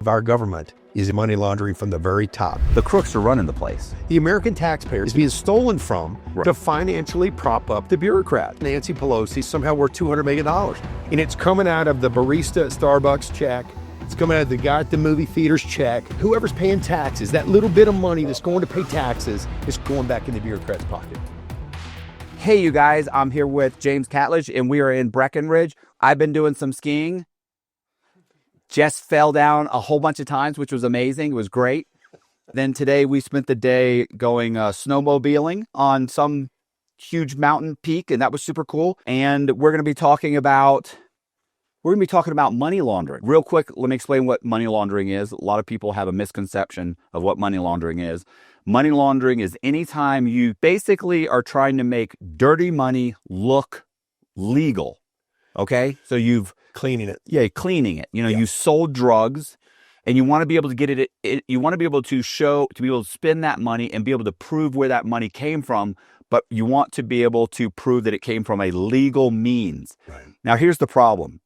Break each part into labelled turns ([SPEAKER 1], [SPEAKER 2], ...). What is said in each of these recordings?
[SPEAKER 1] of our government is money laundering from the very top.
[SPEAKER 2] The crooks are running the place.
[SPEAKER 1] The American taxpayer is being stolen from to financially prop up the bureaucrat. Nancy Pelosi somehow worth $200 million. And it's coming out of the barista at Starbucks check. It's coming out of the guy at the movie theater's check. Whoever's paying taxes, that little bit of money that's going to pay taxes is going back in the bureaucrat's pocket.
[SPEAKER 2] Hey, you guys, I'm here with James Catledge, and we are in Breckenridge. I've been doing some skiing. Jess fell down a whole bunch of times, which was amazing. It was great. Then today we spent the day going snowmobiling on some huge mountain peak, and that was super cool. And we're going to be talking about money laundering. Real quick, let me explain what money laundering is. A lot of people have a misconception of what money laundering is. Money laundering is anytime you basically are trying to make dirty money look legal. Okay? So
[SPEAKER 1] cleaning it.
[SPEAKER 2] Yeah, cleaning it. You sold drugs and you want to be able to get you want to be able to spend that money and be able to prove where that money came from, but you want to be able to prove that it came from a legal means.
[SPEAKER 1] Right.
[SPEAKER 2] Now, here's the problem.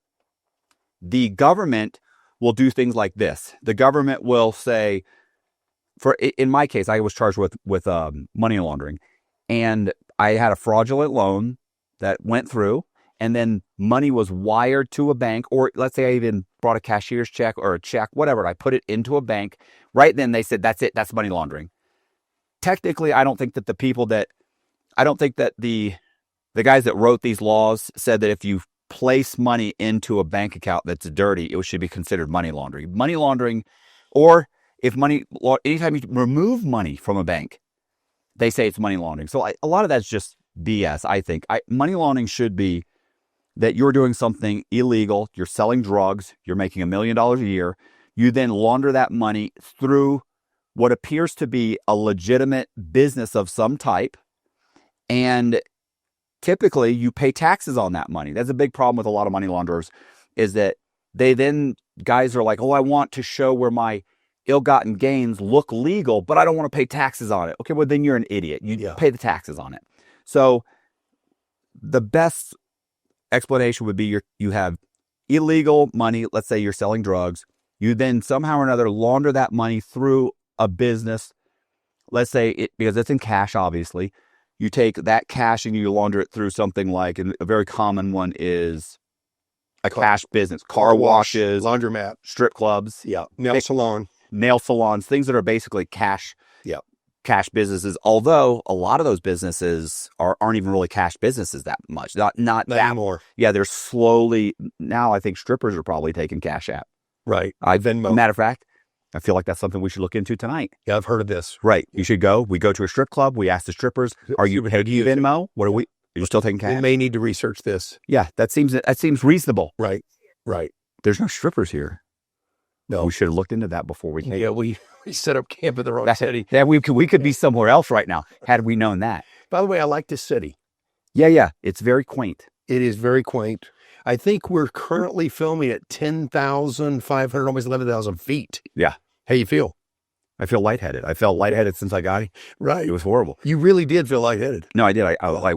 [SPEAKER 2] The government will do things like this. The government will say, in my case, I was charged with money laundering, and I had a fraudulent loan that went through. And then money was wired to a bank, or let's say I even brought a cashier's check or a check, whatever. I put it into a bank. Right then they said, that's it. That's money laundering. Technically, I don't think that the guys that wrote these laws said that if you place money into a bank account that's dirty, it should be considered money laundering. Money laundering, or anytime you remove money from a bank, they say it's money laundering. So a lot of that's just BS, I think. Money laundering should be that you're doing something illegal, you're selling drugs, you're making $1 million a year, you then launder that money through what appears to be a legitimate business of some type, and typically you pay taxes on that money. That's a big problem with a lot of money launderers, is that guys are like, oh, I want to show where my ill-gotten gains look legal, but I don't want to pay taxes on it. Okay, well then you're an idiot. You pay the taxes on it. So the best explanation would be you have illegal money. Let's say you're selling drugs. You then somehow or another launder that money through a business. Let's say because it's in cash, obviously. You take that cash and you launder it through something like, and a very common one is a cash business, car washes,
[SPEAKER 1] laundromat,
[SPEAKER 2] strip clubs,
[SPEAKER 1] nail salons, things that
[SPEAKER 2] are basically cash businesses. Although a lot of those businesses aren't even really cash businesses that much. Not that
[SPEAKER 1] anymore.
[SPEAKER 2] Yeah, they're slowly now. I think strippers are probably taking Cashapp.
[SPEAKER 1] Right.
[SPEAKER 2] Venmo. Matter of fact, I feel like that's something we should look into tonight.
[SPEAKER 1] Yeah, I've heard of this.
[SPEAKER 2] Right. You should go. We go to a strip club. We ask the strippers, do you Venmo? What are we? You're still taking cash?
[SPEAKER 1] We may need to research this.
[SPEAKER 2] Yeah, that seems reasonable.
[SPEAKER 1] Right.
[SPEAKER 2] There's no strippers here.
[SPEAKER 1] No.
[SPEAKER 2] We should have looked into that before we came.
[SPEAKER 1] Yeah, we set up camp in the wrong city.
[SPEAKER 2] Yeah, we could be somewhere else right now had we known that.
[SPEAKER 1] By the way, I like this city.
[SPEAKER 2] Yeah. It's very quaint.
[SPEAKER 1] It is very quaint. I think we're currently filming at 10,500, almost 11,000 feet.
[SPEAKER 2] Yeah.
[SPEAKER 1] How you feel?
[SPEAKER 2] I feel lightheaded. I felt lightheaded since I got here.
[SPEAKER 1] Right.
[SPEAKER 2] It was horrible.
[SPEAKER 1] You really did feel lightheaded.
[SPEAKER 2] No, I did. I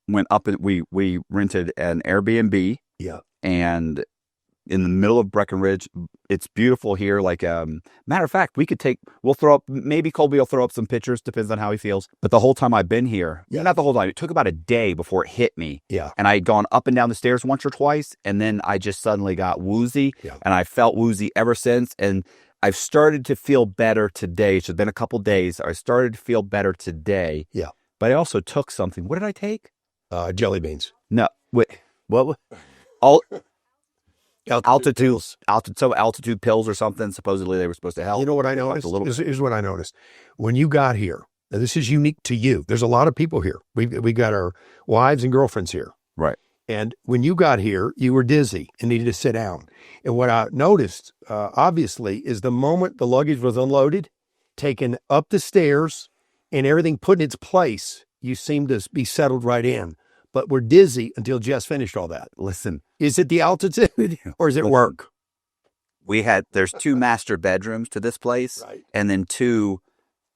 [SPEAKER 2] went up and we rented an Airbnb.
[SPEAKER 1] Yeah.
[SPEAKER 2] And in the middle of Breckenridge, it's beautiful here. Like, matter of fact, maybe Colby will throw up some pictures, depends on how he feels. But the whole time I've been here, not the whole time, it took about a day before it hit me.
[SPEAKER 1] Yeah.
[SPEAKER 2] And I had gone up and down the stairs once or twice, and then I just suddenly got woozy.
[SPEAKER 1] Yeah.
[SPEAKER 2] And I felt woozy ever since. And I've started to feel better today. It's been a couple days. I started to feel better today.
[SPEAKER 1] Yeah.
[SPEAKER 2] But I also took something. What did I take?
[SPEAKER 1] Jelly beans.
[SPEAKER 2] No. Wait. What? Altitude pills or something. Supposedly they were supposed to help.
[SPEAKER 1] You know what I noticed? Here's what I noticed. When you got here, now this is unique to you. There's a lot of people here. We got our wives and girlfriends here.
[SPEAKER 2] Right.
[SPEAKER 1] And when you got here, you were dizzy and needed to sit down. And what I noticed, obviously, is the moment the luggage was unloaded, taken up the stairs, and everything put in its place, you seemed to be settled right in. But we're dizzy until Jess finished all that.
[SPEAKER 2] Listen.
[SPEAKER 1] Is it the altitude or is it work?
[SPEAKER 2] There's 2 master bedrooms to this place.
[SPEAKER 1] Right.
[SPEAKER 2] And then 2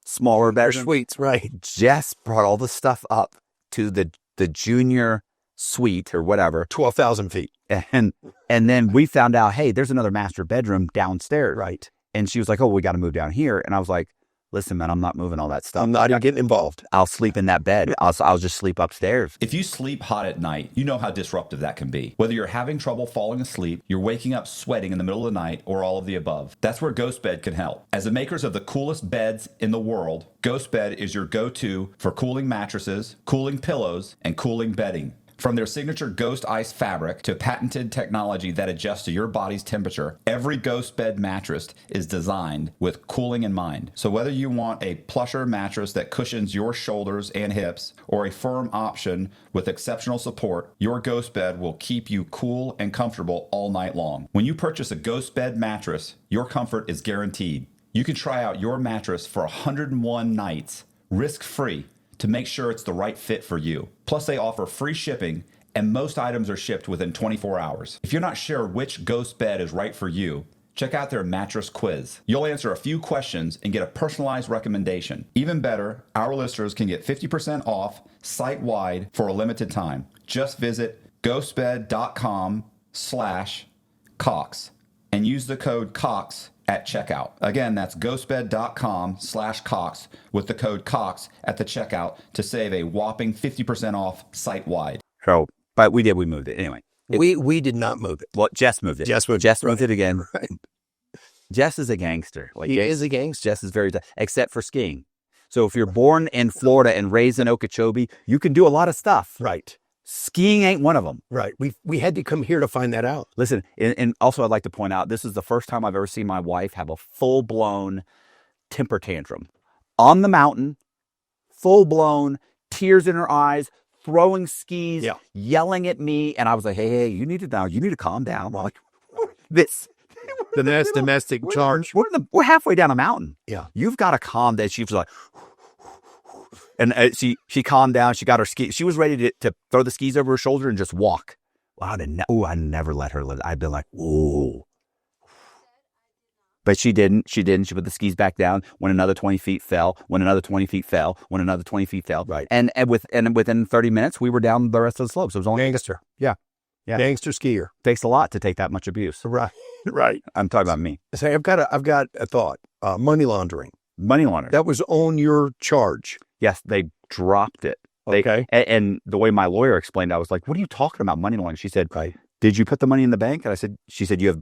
[SPEAKER 2] smaller bedrooms.
[SPEAKER 1] Suites, right.
[SPEAKER 2] Jess brought all the stuff up to the junior suite or whatever.
[SPEAKER 1] 12,000 feet.
[SPEAKER 2] And then we found out, hey, there's another master bedroom downstairs.
[SPEAKER 1] Right.
[SPEAKER 2] And she was like, oh, we got to move down here. And I was like, listen, man, I'm not moving all that stuff.
[SPEAKER 1] I'm not getting involved.
[SPEAKER 2] I'll sleep in that bed. I'll just sleep upstairs.
[SPEAKER 3] If you sleep hot at night, you know how disruptive that can be. Whether you're having trouble falling asleep, you're waking up sweating in the middle of the night, or all of the above. That's where Ghost Bed can help. As the makers of the coolest beds in the world, Ghost Bed is your go-to for cooling mattresses, cooling pillows, and cooling bedding. From their signature Ghost Ice fabric to patented technology that adjusts to your body's temperature, every Ghost Bed mattress is designed with cooling in mind. So whether you want a plusher mattress that cushions your shoulders and hips, or a firm option with exceptional support, your Ghost Bed will keep you cool and comfortable all night long. When you purchase a Ghost Bed mattress, your comfort is guaranteed. You can try out your mattress for 101 nights, risk-free, to make sure it's the right fit for you. Plus, they offer free shipping, and most items are shipped within 24 hours. If you're not sure which Ghost Bed is right for you, check out their mattress quiz. You'll answer a few questions and get a personalized recommendation. Even better, our listeners can get 50% off site-wide for a limited time. Just visit ghostbed.com/Cox and use the code COX at checkout. Again, that's ghostbed.com/Cox with the code COX at the checkout to save a whopping 50% off site-wide.
[SPEAKER 2] So, but we moved it. Anyway.
[SPEAKER 1] We did not move it.
[SPEAKER 2] Well, Jess moved it. Jess moved it again.
[SPEAKER 1] Right.
[SPEAKER 2] Jess is a gangster.
[SPEAKER 1] He is a gangster.
[SPEAKER 2] Jess is very, except for skiing. So if you're born in Florida and raised in Okeechobee, you can do a lot of stuff.
[SPEAKER 1] Right.
[SPEAKER 2] Skiing ain't one of them.
[SPEAKER 1] Right. We had to come here to find that out.
[SPEAKER 2] Listen, and also I'd like to point out, this is the first time I've ever seen my wife have a full-blown temper tantrum. On the mountain, full-blown, tears in her eyes, throwing skis, yelling at me. And I was like, hey, you need to calm down. I'm like, this.
[SPEAKER 1] The next domestic charge.
[SPEAKER 2] We're halfway down a mountain.
[SPEAKER 1] Yeah.
[SPEAKER 2] You've got to calm down. She was like, and she calmed down. She got her ski. She was ready to throw the skis over her shoulder and just walk. Wow, I never let her live. I'd been like, ooh. But she didn't. She put the skis back down. When another 20 feet fell. When another 20 feet fell. When another 20 feet fell.
[SPEAKER 1] Right.
[SPEAKER 2] And within 30 minutes, we were down the rest of the slopes. It was only
[SPEAKER 1] Gangster.
[SPEAKER 2] Yeah.
[SPEAKER 1] Gangster skier.
[SPEAKER 2] Takes a lot to take that much abuse.
[SPEAKER 1] Right. Right.
[SPEAKER 2] I'm talking about me.
[SPEAKER 1] Say, I've got a thought. Money laundering.
[SPEAKER 2] Money laundering.
[SPEAKER 1] That was on your charge.
[SPEAKER 2] Yes, they dropped it.
[SPEAKER 1] Okay.
[SPEAKER 2] And the way my lawyer explained it, I was like, what are you talking about, money laundering? She said,
[SPEAKER 1] right.
[SPEAKER 2] Did you put the money in the bank? And she said, you have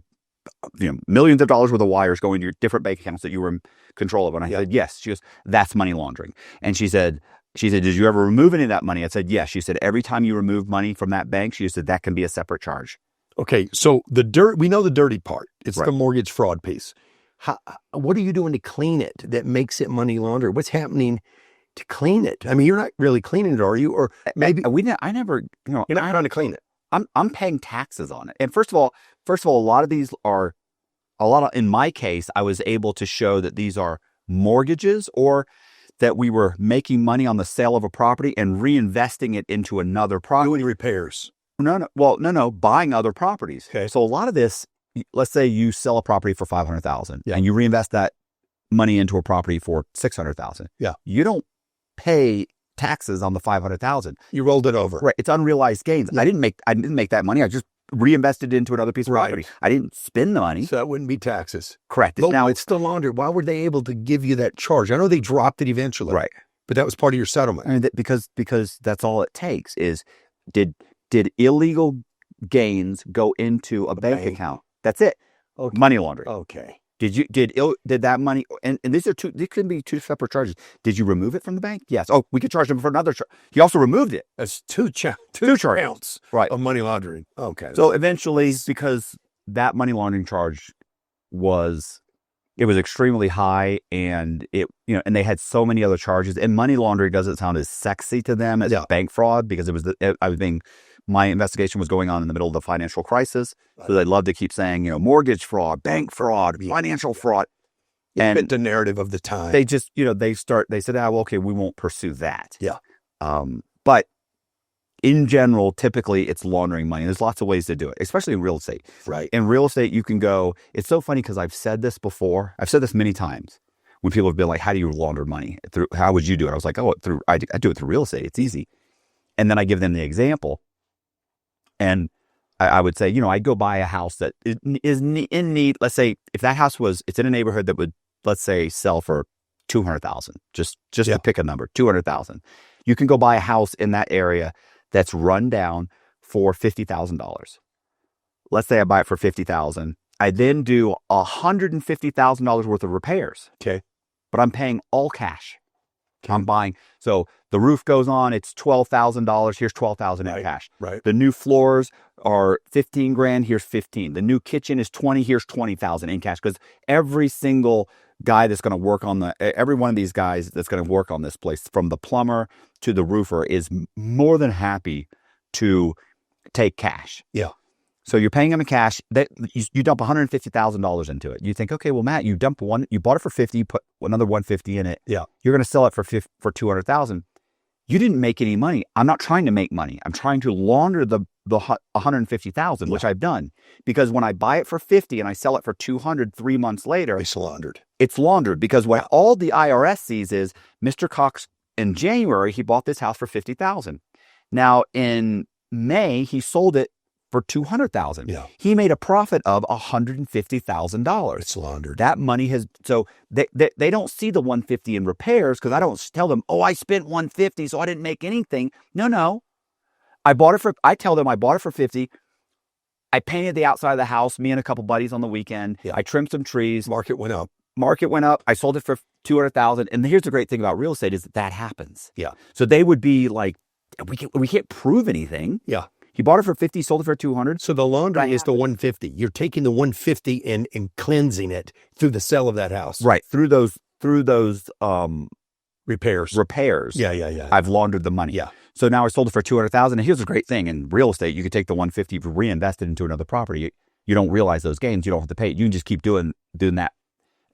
[SPEAKER 2] millions of dollars worth of wires going to your different bank accounts that you were in control of. And I said, yes. She goes, that's money laundering. And she said, did you ever remove any of that money? I said, yes. She said, every time you remove money from that bank, she said, that can be a separate charge.
[SPEAKER 1] Okay. So we know the dirty part. It's the mortgage fraud piece. What are you doing to clean it that makes it money laundering? What's happening to clean it? I mean, you're not really cleaning it, are you? Or maybe
[SPEAKER 2] I never,
[SPEAKER 1] you're not trying to clean it.
[SPEAKER 2] I'm paying taxes on it. And first of all, a lot of these are in my case, I was able to show that these are mortgages or that we were making money on the sale of a property and reinvesting it into another property.
[SPEAKER 1] Doing repairs.
[SPEAKER 2] No. Well, no, buying other properties.
[SPEAKER 1] Okay.
[SPEAKER 2] So a lot of this, let's say you sell a property for $500,000 and you reinvest that money into a property for $600,000.
[SPEAKER 1] Yeah.
[SPEAKER 2] You don't pay taxes on the $500,000.
[SPEAKER 1] You rolled it over.
[SPEAKER 2] Right. It's unrealized gains. Yeah. I didn't make that money. I just reinvested it into another piece of property. I didn't spend the money.
[SPEAKER 1] So that wouldn't be taxes.
[SPEAKER 2] Correct.
[SPEAKER 1] But now it's still laundered. Why were they able to give you that charge? I know they dropped it eventually.
[SPEAKER 2] Right.
[SPEAKER 1] But that was part of your settlement.
[SPEAKER 2] I mean, because that's all it takes is did illegal gains go into a bank account? That's it.
[SPEAKER 1] Okay.
[SPEAKER 2] Money laundering.
[SPEAKER 1] Okay.
[SPEAKER 2] Did that money, and these could be two separate charges. Did you remove it from the bank? Yes. Oh, we could charge them for another charge. He also removed it.
[SPEAKER 1] That's two
[SPEAKER 2] charges
[SPEAKER 1] right. Of money laundering. Okay.
[SPEAKER 2] So eventually, because that money laundering charge was extremely high, and and they had so many other charges, and money laundering doesn't sound as sexy to them as bank fraud, because my investigation was going on in the middle of the financial crisis. So they love to keep saying, mortgage fraud, bank fraud, financial fraud.
[SPEAKER 1] And fit the narrative of the time.
[SPEAKER 2] They just, they said, well, okay, we won't pursue that.
[SPEAKER 1] Yeah.
[SPEAKER 2] But in general, typically it's laundering money. There's lots of ways to do it, especially in real estate.
[SPEAKER 1] Right.
[SPEAKER 2] In real estate, you can go, it's so funny because I've said this before. I've said this many times when people have been like, how do you launder money? How would you do it? I was like, I do it through real estate. It's easy. And then I give them the example. And I would say, I'd go buy a house that is in need. Let's say if that house it's in a neighborhood that would, let's say, sell for $200,000, just to pick a number, $200,000. You can go buy a house in that area that's run down for $50,000. Let's say I buy it for $50,000. I then do $150,000 worth of repairs.
[SPEAKER 1] Okay.
[SPEAKER 2] But I'm paying all cash. I'm buying. So the roof goes on, it's $12,000. Here's $12,000 in cash.
[SPEAKER 1] Right.
[SPEAKER 2] The new floors are $15,000. Here's $15,000. The new kitchen is $20,000. Here's $20,000 in cash. Because every single guy that's going to work on every one of these guys that's going to work on this place, from the plumber to the roofer, is more than happy to take cash.
[SPEAKER 1] Yeah.
[SPEAKER 2] So you're paying them in cash. You dump $150,000 into it. You think, okay, well, Matt, you bought it for $50,000, you put another $150,000 in it.
[SPEAKER 1] Yeah.
[SPEAKER 2] You're going to sell it for $200,000. You didn't make any money. I'm not trying to make money. I'm trying to launder the $150,000, which I've done. Because when I buy it for $50,000 and I sell it for $200,000 3 months later,
[SPEAKER 1] it's laundered.
[SPEAKER 2] It's laundered because what all the IRS sees is Mr. Cox in January, he bought this house for $50,000. Now in May, he sold it for $200,000.
[SPEAKER 1] Yeah.
[SPEAKER 2] He made a profit of $150,000.
[SPEAKER 1] It's laundered.
[SPEAKER 2] That money so they don't see the $150,000 in repairs, because I don't tell them, oh, I spent $150,000, so I didn't make anything. No. I tell them I bought it for $50,000. I painted the outside of the house, me and a couple buddies on the weekend. Yeah. I trimmed some trees.
[SPEAKER 1] Market went up.
[SPEAKER 2] I sold it for $200,000. And here's the great thing about real estate is that happens.
[SPEAKER 1] Yeah.
[SPEAKER 2] So they would be like, we can't prove anything.
[SPEAKER 1] Yeah.
[SPEAKER 2] He bought it for $50,000, sold it for $200,000.
[SPEAKER 1] So the laundering is the $150,000. You're taking the $150,000 and cleansing it through the sale of that house.
[SPEAKER 2] Right. Through those
[SPEAKER 1] repairs. Yeah.
[SPEAKER 2] I've laundered the money.
[SPEAKER 1] Yeah.
[SPEAKER 2] So now I sold it for $200,000. And here's the great thing. In real estate, you could take the $150,000, reinvest it into another property. You don't realize those gains. You don't have to pay it. You can just keep doing that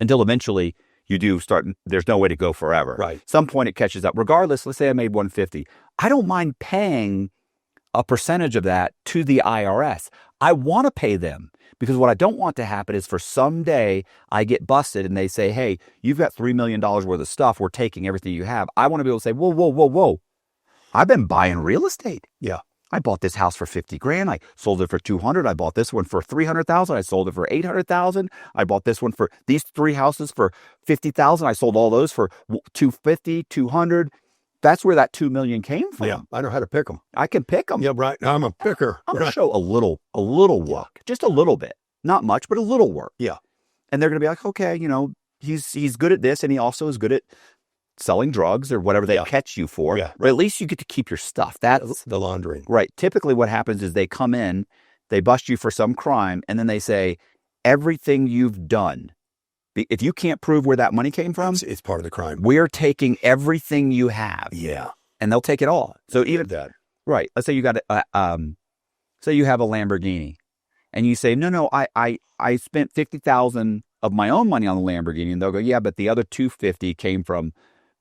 [SPEAKER 2] until eventually you do start. There's no way to go forever.
[SPEAKER 1] Right.
[SPEAKER 2] Some point it catches up. Regardless, let's say I made $150,000. I don't mind paying a percentage of that to the IRS. I want to pay them, because what I don't want to happen is for someday I get busted and they say, hey, you've got $3 million worth of stuff. We're taking everything you have. I want to be able to say, whoa. I've been buying real estate.
[SPEAKER 1] Yeah.
[SPEAKER 2] I bought this house for $50,000. I sold it for $200,000. I bought this one for $300,000. I sold it for $800,000. I bought this one for these 3 houses for $50,000. I sold all those for $250,000, $200,000. That's where that $2 million came from.
[SPEAKER 1] Yeah, I know how to pick them.
[SPEAKER 2] I can pick them.
[SPEAKER 1] Yeah, right. I'm a picker.
[SPEAKER 2] I'm going to show a little work, just a little bit, not much, but a little work.
[SPEAKER 1] Yeah.
[SPEAKER 2] And they're going to be like, okay, he's good at this, and he also is good at selling drugs or whatever they catch you for.
[SPEAKER 1] Yeah.
[SPEAKER 2] But at least you get to keep your stuff. That's
[SPEAKER 1] the laundering.
[SPEAKER 2] Right. Typically what happens is they come in, they bust you for some crime, and then they say, everything you've done, if you can't prove where that money came from,
[SPEAKER 1] it's part of the crime.
[SPEAKER 2] We're taking everything you have.
[SPEAKER 1] Yeah.
[SPEAKER 2] And they'll take it all. So even
[SPEAKER 1] that.
[SPEAKER 2] Right. Let's say you got say you have a Lamborghini, and you say, no, I spent $50,000 of my own money on the Lamborghini, and they'll go, yeah, but the other $250,000 came from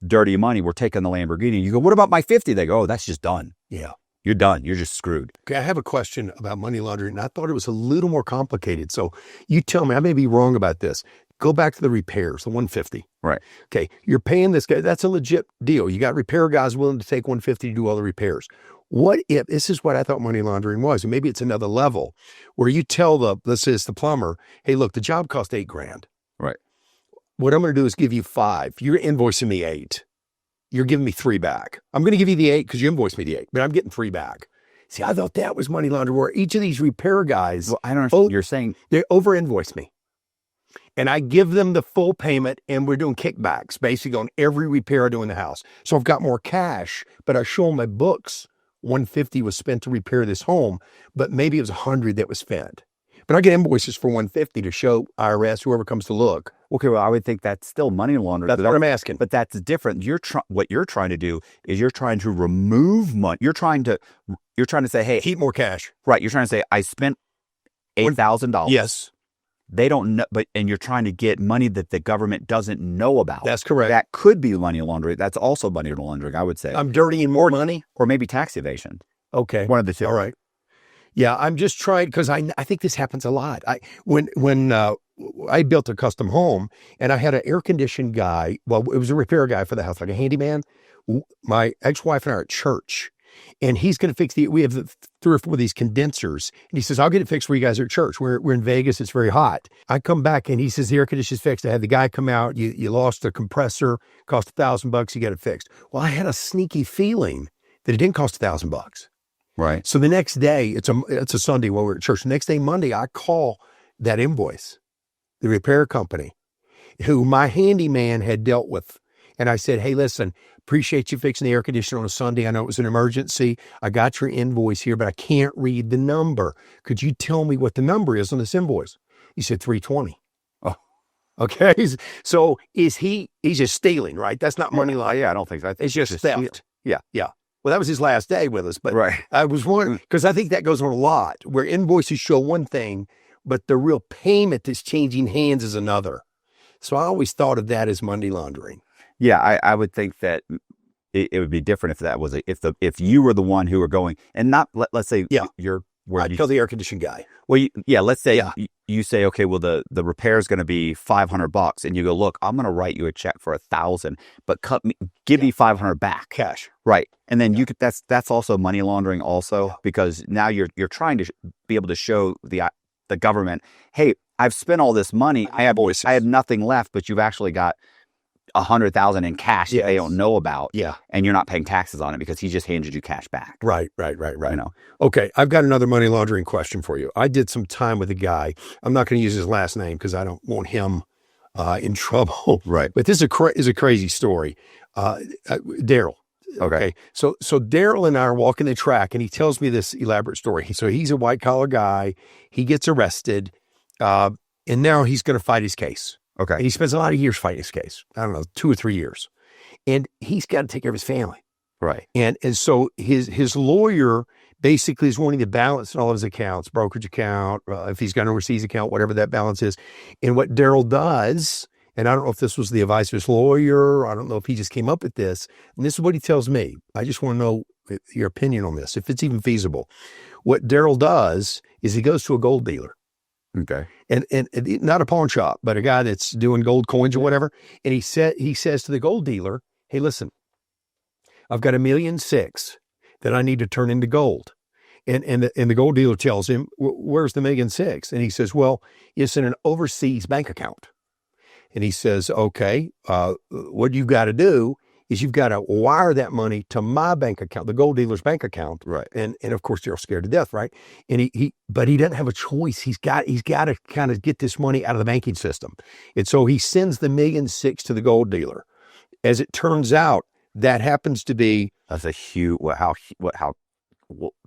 [SPEAKER 2] dirty money. We're taking the Lamborghini. You go, what about my $50,000? They go, oh, that's just done.
[SPEAKER 1] Yeah.
[SPEAKER 2] You're done. You're just screwed.
[SPEAKER 1] Okay, I have a question about money laundering, and I thought it was a little more complicated. So you tell me, I may be wrong about this. Go back to the repairs, the $150,000.
[SPEAKER 2] Right.
[SPEAKER 1] Okay, you're paying this guy. That's a legit deal. You got repair guys willing to take $150,000 to do all the repairs. What if, this is what I thought money laundering was, and maybe it's another level, where you tell let's say it's the plumber, hey, look, the job cost $8,000.
[SPEAKER 2] Right.
[SPEAKER 1] What I'm going to do is give you $5,000. You're invoicing me $8,000. You're giving me $3,000 back. I'm going to give you the $8,000 because you invoiced me the $8,000, but I'm getting $3,000 back. See, I thought that was money laundering, where each of these repair guys,
[SPEAKER 2] well, I don't understand. You're saying
[SPEAKER 1] they over invoice me. And I give them the full payment, and we're doing kickbacks basically on every repair I do in the house. So I've got more cash, but I show them my books. $150,000 was spent to repair this home, but maybe it was $100,000 that was spent. But I get invoices for $150,000 to show IRS, whoever comes to look.
[SPEAKER 2] Okay, well, I would think that's still money laundering.
[SPEAKER 1] That's what I'm asking.
[SPEAKER 2] But that's different. What you're trying to do is you're trying to remove money. You're trying to say, hey,
[SPEAKER 1] keep more cash.
[SPEAKER 2] Right. You're trying to say, I spent $8,000.
[SPEAKER 1] Yes.
[SPEAKER 2] They don't know, and you're trying to get money that the government doesn't know about.
[SPEAKER 1] That's correct.
[SPEAKER 2] That could be money laundering. That's also money laundering, I would say.
[SPEAKER 1] I'm dirtying more money?
[SPEAKER 2] Or maybe tax evasion.
[SPEAKER 1] Okay.
[SPEAKER 2] One of the two.
[SPEAKER 1] All right. Yeah, I'm just trying, because I think this happens a lot. When I built a custom home, and I had an air-conditioned guy, well, it was a repair guy for the house, like a handyman. My ex-wife and I are at church, And he's going to fix we have 3 or 4 of these condensers. And he says, I'll get it fixed where you guys are at church. We're in Vegas. It's very hot. I come back and he says, the air conditioner's fixed. I had the guy come out. You lost the compressor, cost $1,000. You got it fixed. Well, I had a sneaky feeling that it didn't cost $1,000.
[SPEAKER 2] Right.
[SPEAKER 1] So the next day, it's a Sunday while we're at church. The next day, Monday, I call that invoice, the repair company, who my handyman had dealt with. And I said, hey, listen, appreciate you fixing the air conditioner on a Sunday. I know it was an emergency. I got your invoice here, but I can't read the number. Could you tell me what the number is on this invoice? He said, 320. Oh, okay. So he's just stealing, right? That's not money laundering.
[SPEAKER 2] Yeah, I don't think so.
[SPEAKER 1] It's just theft.
[SPEAKER 2] Yeah.
[SPEAKER 1] Well, that was his last day with us, but
[SPEAKER 2] right.
[SPEAKER 1] I was wondering, because I think that goes on a lot, where invoices show one thing, but the real payment that's changing hands is another. So I always thought of that as money laundering.
[SPEAKER 2] Yeah, I would think that it would be different if that was if you were the one who were going, and not let's say you're where
[SPEAKER 1] I'd kill the air conditioning guy.
[SPEAKER 2] Well, let's say you say, okay, well the repair is going to be $500, and you go, look, I'm going to write you a check for $1,000, but give me $500 back,
[SPEAKER 1] cash,
[SPEAKER 2] right? And then you could that's also money laundering, also because now you're trying to be able to show the government, hey, I've spent all this money, I have nothing left, but you've actually got $100,000 in cash that they don't know about.
[SPEAKER 1] Yeah.
[SPEAKER 2] And you're not paying taxes on it because he just handed you cash back.
[SPEAKER 1] Right.
[SPEAKER 2] You know?
[SPEAKER 1] Okay. I've got another money laundering question for you. I did some time with a guy. I'm not going to use his last name because I don't want him in trouble.
[SPEAKER 2] Right.
[SPEAKER 1] But this is a crazy story. Daryl.
[SPEAKER 2] Okay.
[SPEAKER 1] So Daryl and I are walking the track and he tells me this elaborate story. So he's a white collar guy. He gets arrested. And now he's going to fight his case.
[SPEAKER 2] Okay.
[SPEAKER 1] And he spends a lot of years fighting his case. I don't know, 2 or 3 years. And he's got to take care of his family.
[SPEAKER 2] Right.
[SPEAKER 1] And so his lawyer basically is wanting to balance all of his accounts, brokerage account, if he's got an overseas account, whatever that balance is. And what Daryl does, and I don't know if this was the advice of his lawyer, I don't know if he just came up with this, and this is what he tells me. I just want to know your opinion on this, if it's even feasible. What Daryl does is he goes to a gold dealer.
[SPEAKER 2] Okay.
[SPEAKER 1] And not a pawn shop, but a guy that's doing gold coins or whatever. And he says to the gold dealer, hey, listen, I've got $1.6 million that I need to turn into gold. And the gold dealer tells him, where's the $1.6 million? And he says, well, it's in an overseas bank account. And he says, okay, what you've got to do is you've got to wire that money to my bank account, the gold dealer's bank account.
[SPEAKER 2] Right.
[SPEAKER 1] And of course, they're scared to death, right? And but he doesn't have a choice. He's got to kind of get this money out of the banking system. And so he sends the $1.6 million to the gold dealer. As it turns out, that happens to be
[SPEAKER 2] that's a huge,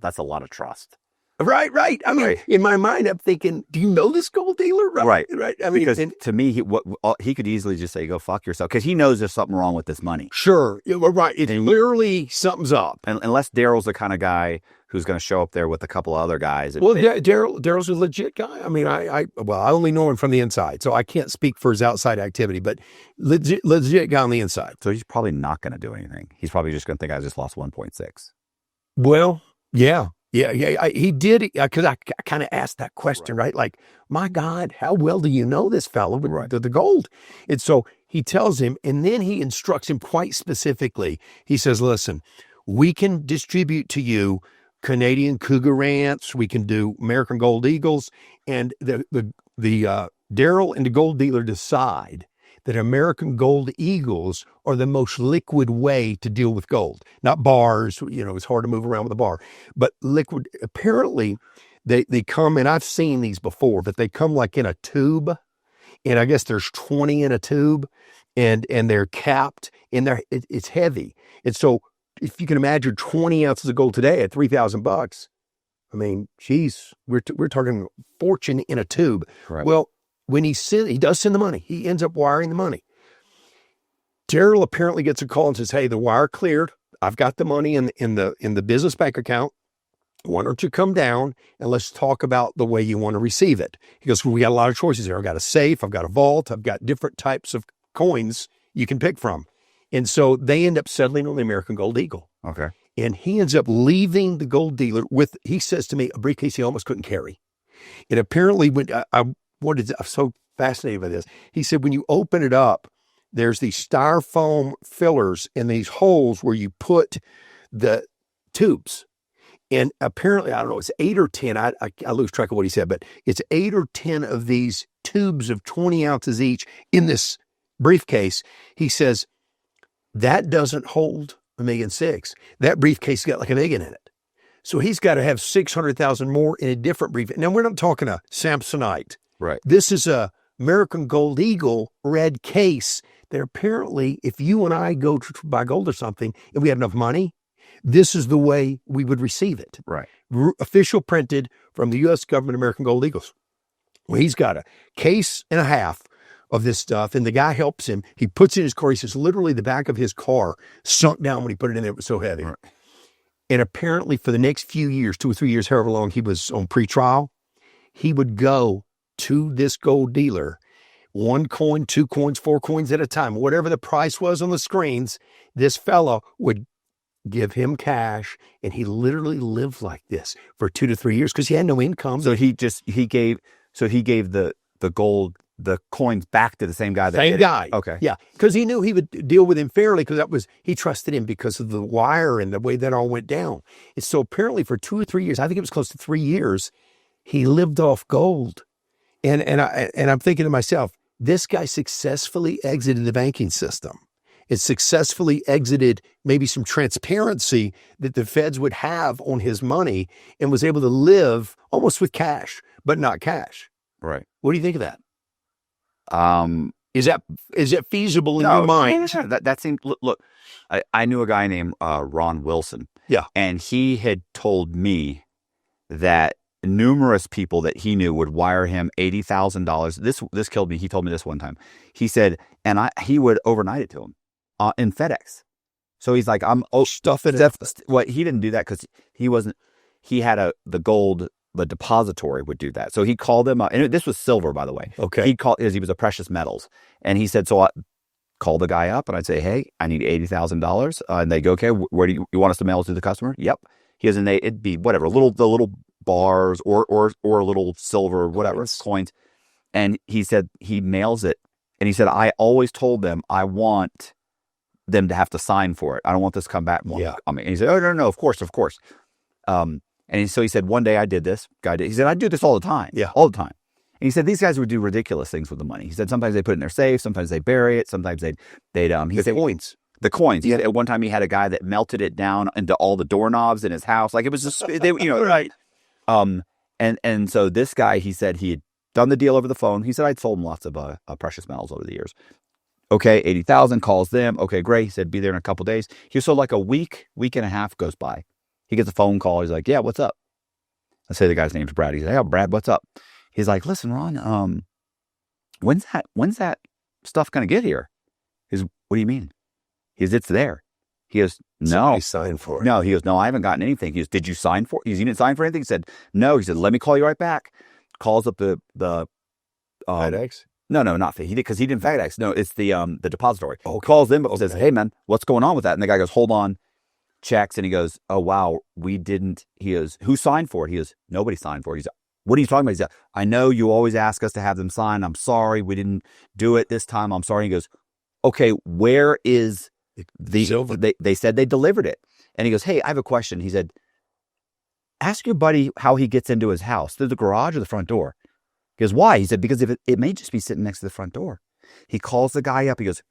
[SPEAKER 2] that's a lot of trust.
[SPEAKER 1] Right. I mean, in my mind, I'm thinking, do you know this gold dealer?
[SPEAKER 2] Right.
[SPEAKER 1] I mean,
[SPEAKER 2] because to me, he could easily just say, go fuck yourself, because he knows there's something wrong with this money.
[SPEAKER 1] Sure. Right. It's clearly something's up.
[SPEAKER 2] And unless Daryl's the kind of guy who's going to show up there with a couple of other guys.
[SPEAKER 1] Well, Daryl's a legit guy. I mean, I only know him from the inside, so I can't speak for his outside activity, but legit guy on the inside.
[SPEAKER 2] So he's probably not going to do anything. He's probably just going to think I just lost 1.6.
[SPEAKER 1] Well, yeah. Yeah, he did, because I kind of asked that question, right? Like, my God, how well do you know this fellow with the gold? And so he tells him, and then he instructs him quite specifically. He says, listen, we can distribute to you Canadian Cougar Ranch, we can do American Gold Eagles, and the Daryl and the gold dealer decide that American Gold Eagles are the most liquid way to deal with gold. Not bars, it's hard to move around with a bar, but liquid. Apparently, they come, and I've seen these before, but they come like in a tube, and I guess there's 20 in a tube, and they're capped, and it's heavy. And so if you can imagine 20 ounces of gold today at $3,000, I mean, geez, we're talking a fortune in a tube.
[SPEAKER 2] Right.
[SPEAKER 1] Well, when he does send the money, he ends up wiring the money. Daryl apparently gets a call and says, hey, the wire cleared. I've got the money in the business bank account. Why don't you come down and let's talk about the way you want to receive it? He goes, well, we got a lot of choices here. I've got a safe. I've got a vault. I've got different types of coins you can pick from. And so they end up settling on the American Gold Eagle.
[SPEAKER 2] Okay.
[SPEAKER 1] And he ends up leaving the gold dealer with, he says to me, a briefcase he almost couldn't carry. And apparently when I'm so fascinated by this. He said, when you open it up, there's these styrofoam fillers in these holes where you put the tubes. And apparently, I don't know, it's 8 or 10. I lose track of what he said, but it's 8 or 10 of these tubes of 20 ounces each in this briefcase. He says, that doesn't hold $1.6 million. That briefcase got like $1 million in it. So he's got to have 600,000 more in a different briefcase. Now, we're not talking a Samsonite.
[SPEAKER 2] Right.
[SPEAKER 1] This is a American Gold Eagle red case that apparently, if you and I go to buy gold or something and we had enough money, this is the way we would receive it.
[SPEAKER 2] Right.
[SPEAKER 1] Official printed from the U.S. government, American Gold Eagles. Well, he's got a case and a half of this stuff, and the guy helps him. He puts it in his car. He says, literally, the back of his car sunk down when he put it in there. It was so heavy. Right. And apparently, for the next few years, 2 or 3 years, however long he was on pretrial, he would go to this gold dealer, 1 coin, 2 coins, 4 coins at a time, whatever the price was on the screens. This fellow would give him cash, and he literally lived like this for 2 to 3 years because he had no income.
[SPEAKER 2] So he gave the gold, the coins back to the same guy.
[SPEAKER 1] Same guy.
[SPEAKER 2] Okay.
[SPEAKER 1] Yeah, because he knew he would deal with him fairly because he trusted him because of the wire and the way that all went down. And so apparently for 2 or 3 years, I think it was close to 3 years, he lived off gold. And I'm thinking to myself, this guy successfully exited the banking system. It successfully exited maybe some transparency that the feds would have on his money and was able to live almost with cash, but not cash.
[SPEAKER 2] Right.
[SPEAKER 1] What do you think of that? Is that feasible in your mind?
[SPEAKER 2] That seemed, look, I knew a guy named Ron Wilson.
[SPEAKER 1] Yeah.
[SPEAKER 2] And he had told me that numerous people that he knew would wire him $80,000. This killed me. He told me this one time. He said, and he would overnight it to him in FedEx. So he's like,
[SPEAKER 1] stuff it.
[SPEAKER 2] Well, he didn't do that because he had the gold, the depository would do that. So he called them up, and this was silver, by the way.
[SPEAKER 1] Okay.
[SPEAKER 2] He was a precious metals. And he said, so I call the guy up and I'd say, hey, I need $80,000. And they go, okay, where do you want us to mail it to the customer? Yep. It'd be whatever, the little bars or a little silver, whatever, coins. And he said he mails it. And he said, I always told them I want them to have to sign for it. I don't want this to come back.
[SPEAKER 1] Yeah.
[SPEAKER 2] And he said, oh, no, of course. So he said, one day I did this. He said, I do this all the time.
[SPEAKER 1] Yeah.
[SPEAKER 2] All the time. And he said, these guys would do ridiculous things with the money. He said, sometimes they put it in their safe. Sometimes they bury it. Sometimes he said,
[SPEAKER 1] coins.
[SPEAKER 2] The coins. He
[SPEAKER 1] Yeah.
[SPEAKER 2] said, at one time he had a guy that melted it down into all the doorknobs in his house. Like it was just,
[SPEAKER 1] Right.
[SPEAKER 2] And so this guy, he said he had done the deal over the phone. He said, I'd sold him lots of precious metals over the years. Okay, 80,000, calls them. Okay, great. He said, be there in a couple of days. So like a week and a half goes by. He gets a phone call. He's like, yeah, what's up? Let's say the guy's name's Brad. He's like, oh, Brad, what's up? He's like, listen, Ron, when's that stuff going to get here? What do you mean? It's there. He goes, no.
[SPEAKER 1] Somebody signed for it.
[SPEAKER 2] No, he goes, no, I haven't gotten anything. He goes, did you sign for it? You didn't sign for anything? He said, no. He said, let me call you right back. Calls up the
[SPEAKER 1] FedEx?
[SPEAKER 2] No, not he did because he didn't FedEx. No, it's the depository.
[SPEAKER 1] Okay.
[SPEAKER 2] Calls them, but says, hey man, what's going on with that? And the guy goes, hold on, checks, and he goes, oh wow, we didn't. He goes, who signed for it? He goes, nobody signed for it. He's like, what are you talking about? He's like, I know you always ask us to have them sign. I'm sorry, we didn't do it this time. I'm sorry. He goes, okay, where is the
[SPEAKER 1] silver?
[SPEAKER 2] They said they delivered it. And he goes, hey, I have a question. He said, ask your buddy how he gets into his house, through the garage or the front door. He goes, why? He said, because if it may just be sitting next to the front door. He calls the guy up. He goes,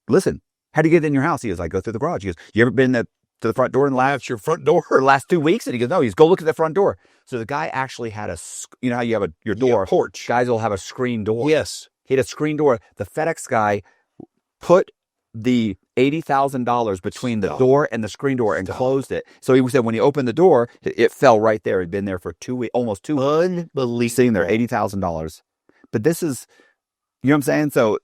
[SPEAKER 2] listen, how do you get in your house? He goes, I go through the garage. He goes, you ever been to the front door and last your front door or last 2 weeks? And he goes, no. He goes, go look at the front door. So the guy actually had how you have your door.
[SPEAKER 1] Porch.
[SPEAKER 2] Guys will have a screen door.
[SPEAKER 1] Yes.
[SPEAKER 2] He had a screen door. The FedEx guy put the $80,000 between the door and the screen door and closed it. So he said when he opened the door, it fell right there. He'd been there for 2 weeks, almost 2 weeks.
[SPEAKER 1] Unbelievable.
[SPEAKER 2] Sitting there, $80,000. But this is, you know what I'm saying? So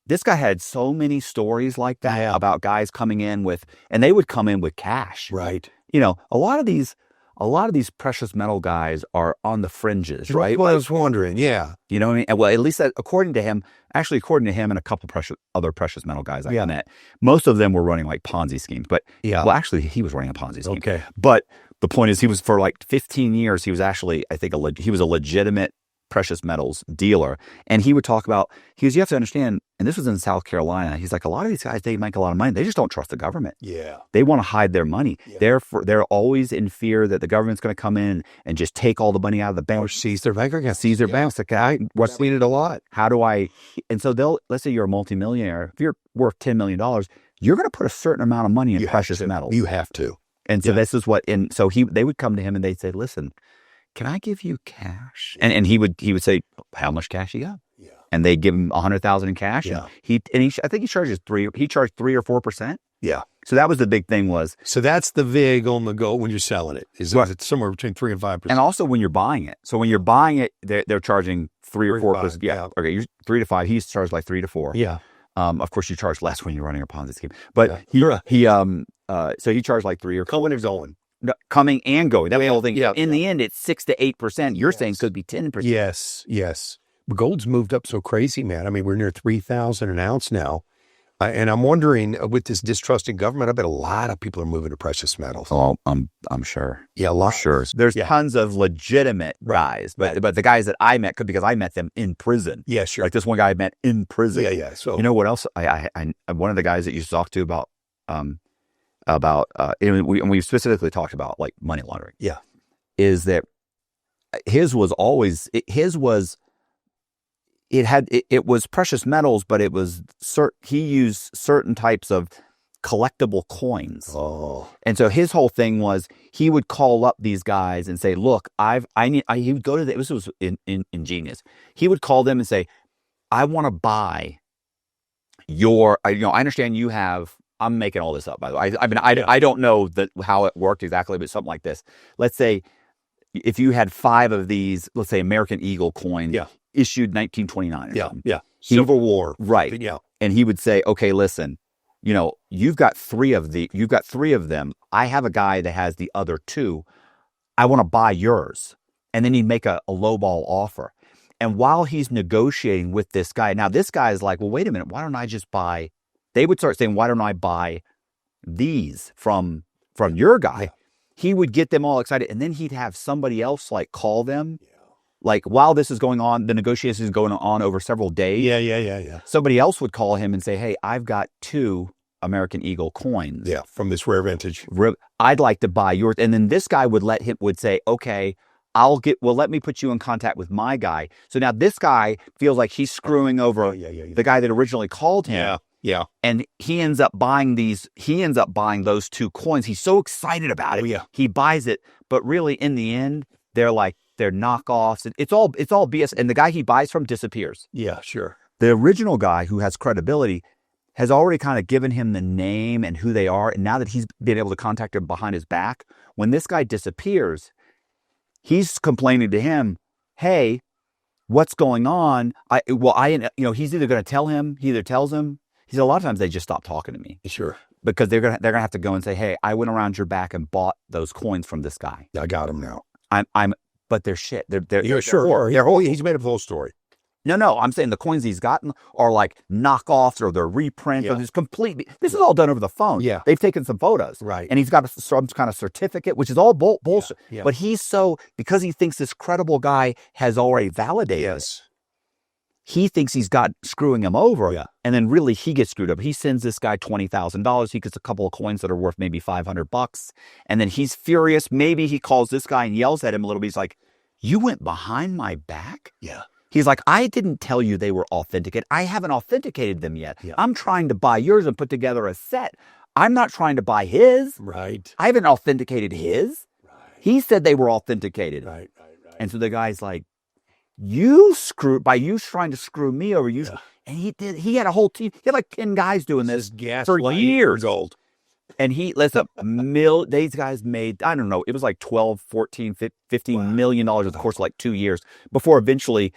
[SPEAKER 2] this guy had so many stories like that about guys coming in and they would come in with cash.
[SPEAKER 1] Right.
[SPEAKER 2] A lot of these precious metal guys are on the fringes, right?
[SPEAKER 1] Well, I was wondering, yeah.
[SPEAKER 2] You know what I mean? Well, at least according to him and a couple other precious metal guys I met, most of them were running like Ponzi schemes. But well, actually, he was running a Ponzi scheme.
[SPEAKER 1] Okay.
[SPEAKER 2] But the point is, he was for like 15 years. He was actually, I think, he was a legitimate precious metals dealer. And he would talk about, you have to understand, and this was in South Carolina, he's like, a lot of these guys, they make a lot of money. They just don't trust the government.
[SPEAKER 1] Yeah.
[SPEAKER 2] They want to hide their money.
[SPEAKER 1] Yeah.
[SPEAKER 2] They're always in fear that the government's going to come in and just take all the money out of the bank.
[SPEAKER 1] Or seize their bank account.
[SPEAKER 2] Seize their banks. Like,
[SPEAKER 1] We've seen it a lot.
[SPEAKER 2] how do I, and so let's say you're a multimillionaire. If you're worth $10 million, you're going to put a certain amount of money in precious metals.
[SPEAKER 1] You have to.
[SPEAKER 2] And so this is what, and so they would come to him and they'd say, listen, can I give you cash? And he would say, how much cash you got?
[SPEAKER 1] Yeah.
[SPEAKER 2] And they'd give him $100,000 in cash.
[SPEAKER 1] Yeah.
[SPEAKER 2] And I think he charged 3 or 4%.
[SPEAKER 1] Yeah.
[SPEAKER 2] So that was the big thing was.
[SPEAKER 1] So that's the VIG on the go when you're selling it. Is it's somewhere between 3 and 5%.
[SPEAKER 2] And also when you're buying it. So when you're buying it, they're charging 3 or 4%. Yeah. Okay. You're 3 to 5. He's charged like 3 to 4.
[SPEAKER 1] Yeah.
[SPEAKER 2] Of course you charge less when you're running a Ponzi scheme, but so he charged like 3 or 4.
[SPEAKER 1] Coming and going.
[SPEAKER 2] No, coming and going. That was the whole thing.
[SPEAKER 1] Yeah.
[SPEAKER 2] In the end, it's 6 to 8%. You're saying could be 10%.
[SPEAKER 1] Yes. Yes. But gold's moved up so crazy, man. I mean, we're near 3,000 an ounce now. And I'm wondering, with this distrust in government, I bet a lot of people are moving to precious metals.
[SPEAKER 2] Oh, I'm sure.
[SPEAKER 1] Yeah, a lot.
[SPEAKER 2] Sure. There's tons of legitimate guys, but the guys that I met, because I met them in prison.
[SPEAKER 1] Yeah, sure.
[SPEAKER 2] Like this one guy I met in prison.
[SPEAKER 1] Yeah. So
[SPEAKER 2] you know what else? I one of the guys that you talk to about we specifically talked about like money laundering.
[SPEAKER 1] Yeah,
[SPEAKER 2] is that his was it was precious metals, but it was he used certain types of collectible coins.
[SPEAKER 1] Oh,
[SPEAKER 2] and so his whole thing was he would call up these guys and say, "Look, he would go to this was ingenious. He would call them and say, "I want to buy your. I understand you have." I'm making all this up, by the way. I don't know how it worked exactly, but something like this. Let's say if you had 5 of these, let's say American Eagle coins, issued 1929.
[SPEAKER 1] Yeah. Civil War.
[SPEAKER 2] Right.
[SPEAKER 1] Yeah.
[SPEAKER 2] And he would say, okay, listen, you've got 3 of them. I have a guy that has the other 2. I want to buy yours. And then he'd make a lowball offer. And while he's negotiating with this guy, now this guy is like, well, wait a minute, why don't I just buy? They would start saying, why don't I buy these from your guy? Yeah. He would get them all excited. And then he'd have somebody else like call them. Yeah. Like while this is going on, the negotiation is going on over several days.
[SPEAKER 1] Yeah.
[SPEAKER 2] Somebody else would call him and say, hey, I've got 2 American Eagle coins.
[SPEAKER 1] Yeah. From this rare vintage.
[SPEAKER 2] I'd like to buy yours. And then this guy would say, okay, let me put you in contact with my guy. So now this guy feels like he's screwing over the guy that originally called him.
[SPEAKER 1] Yeah.
[SPEAKER 2] And he ends up buying those 2 coins. He's so excited about it.
[SPEAKER 1] Yeah.
[SPEAKER 2] He buys it. But really in the end, they're knockoffs. It's all BS. And the guy he buys from disappears.
[SPEAKER 1] Yeah, sure.
[SPEAKER 2] The original guy who has credibility has already kind of given him the name and who they are. And now that he's been able to contact him behind his back, when this guy disappears, he's complaining to him, hey, what's going on? He's either going to tell him, he either tells him. He said, a lot of times they just stop talking to me.
[SPEAKER 1] Sure.
[SPEAKER 2] Because they're gonna have to go and say, hey, I went around your back and bought those coins from this guy.
[SPEAKER 1] I got them now.
[SPEAKER 2] But they're shit. They're
[SPEAKER 1] sure. He's made up the whole story.
[SPEAKER 2] No. I'm saying the coins he's gotten are like knockoffs or they're reprints. Or this is all done over the phone.
[SPEAKER 1] Yeah.
[SPEAKER 2] They've taken some photos.
[SPEAKER 1] Right.
[SPEAKER 2] And he's got some kind of certificate, which is all bullshit.
[SPEAKER 1] Yeah.
[SPEAKER 2] But because he thinks this credible guy has already validated it. He thinks he's got screwing him over, and then really he gets screwed up. He sends this guy $20,000. He gets a couple of coins that are worth maybe $500, and then he's furious. Maybe he calls this guy and yells at him a little bit. He's like, "You went behind my back?"
[SPEAKER 1] Yeah.
[SPEAKER 2] He's like, "I didn't tell you they were authenticated. I haven't authenticated them yet.
[SPEAKER 1] Yeah.
[SPEAKER 2] I'm trying to buy yours and put together a set. I'm not trying to buy his.
[SPEAKER 1] Right.
[SPEAKER 2] I haven't authenticated his.
[SPEAKER 1] Right.
[SPEAKER 2] He said they were authenticated."
[SPEAKER 1] Right.
[SPEAKER 2] And so the guy's like, you trying to screw me over. And he had a whole team. He had like 10 guys doing this for years.
[SPEAKER 1] Old.
[SPEAKER 2] And these guys made, I don't know, it was like 12, 14, 15 million dollars over the course of like 2 years before eventually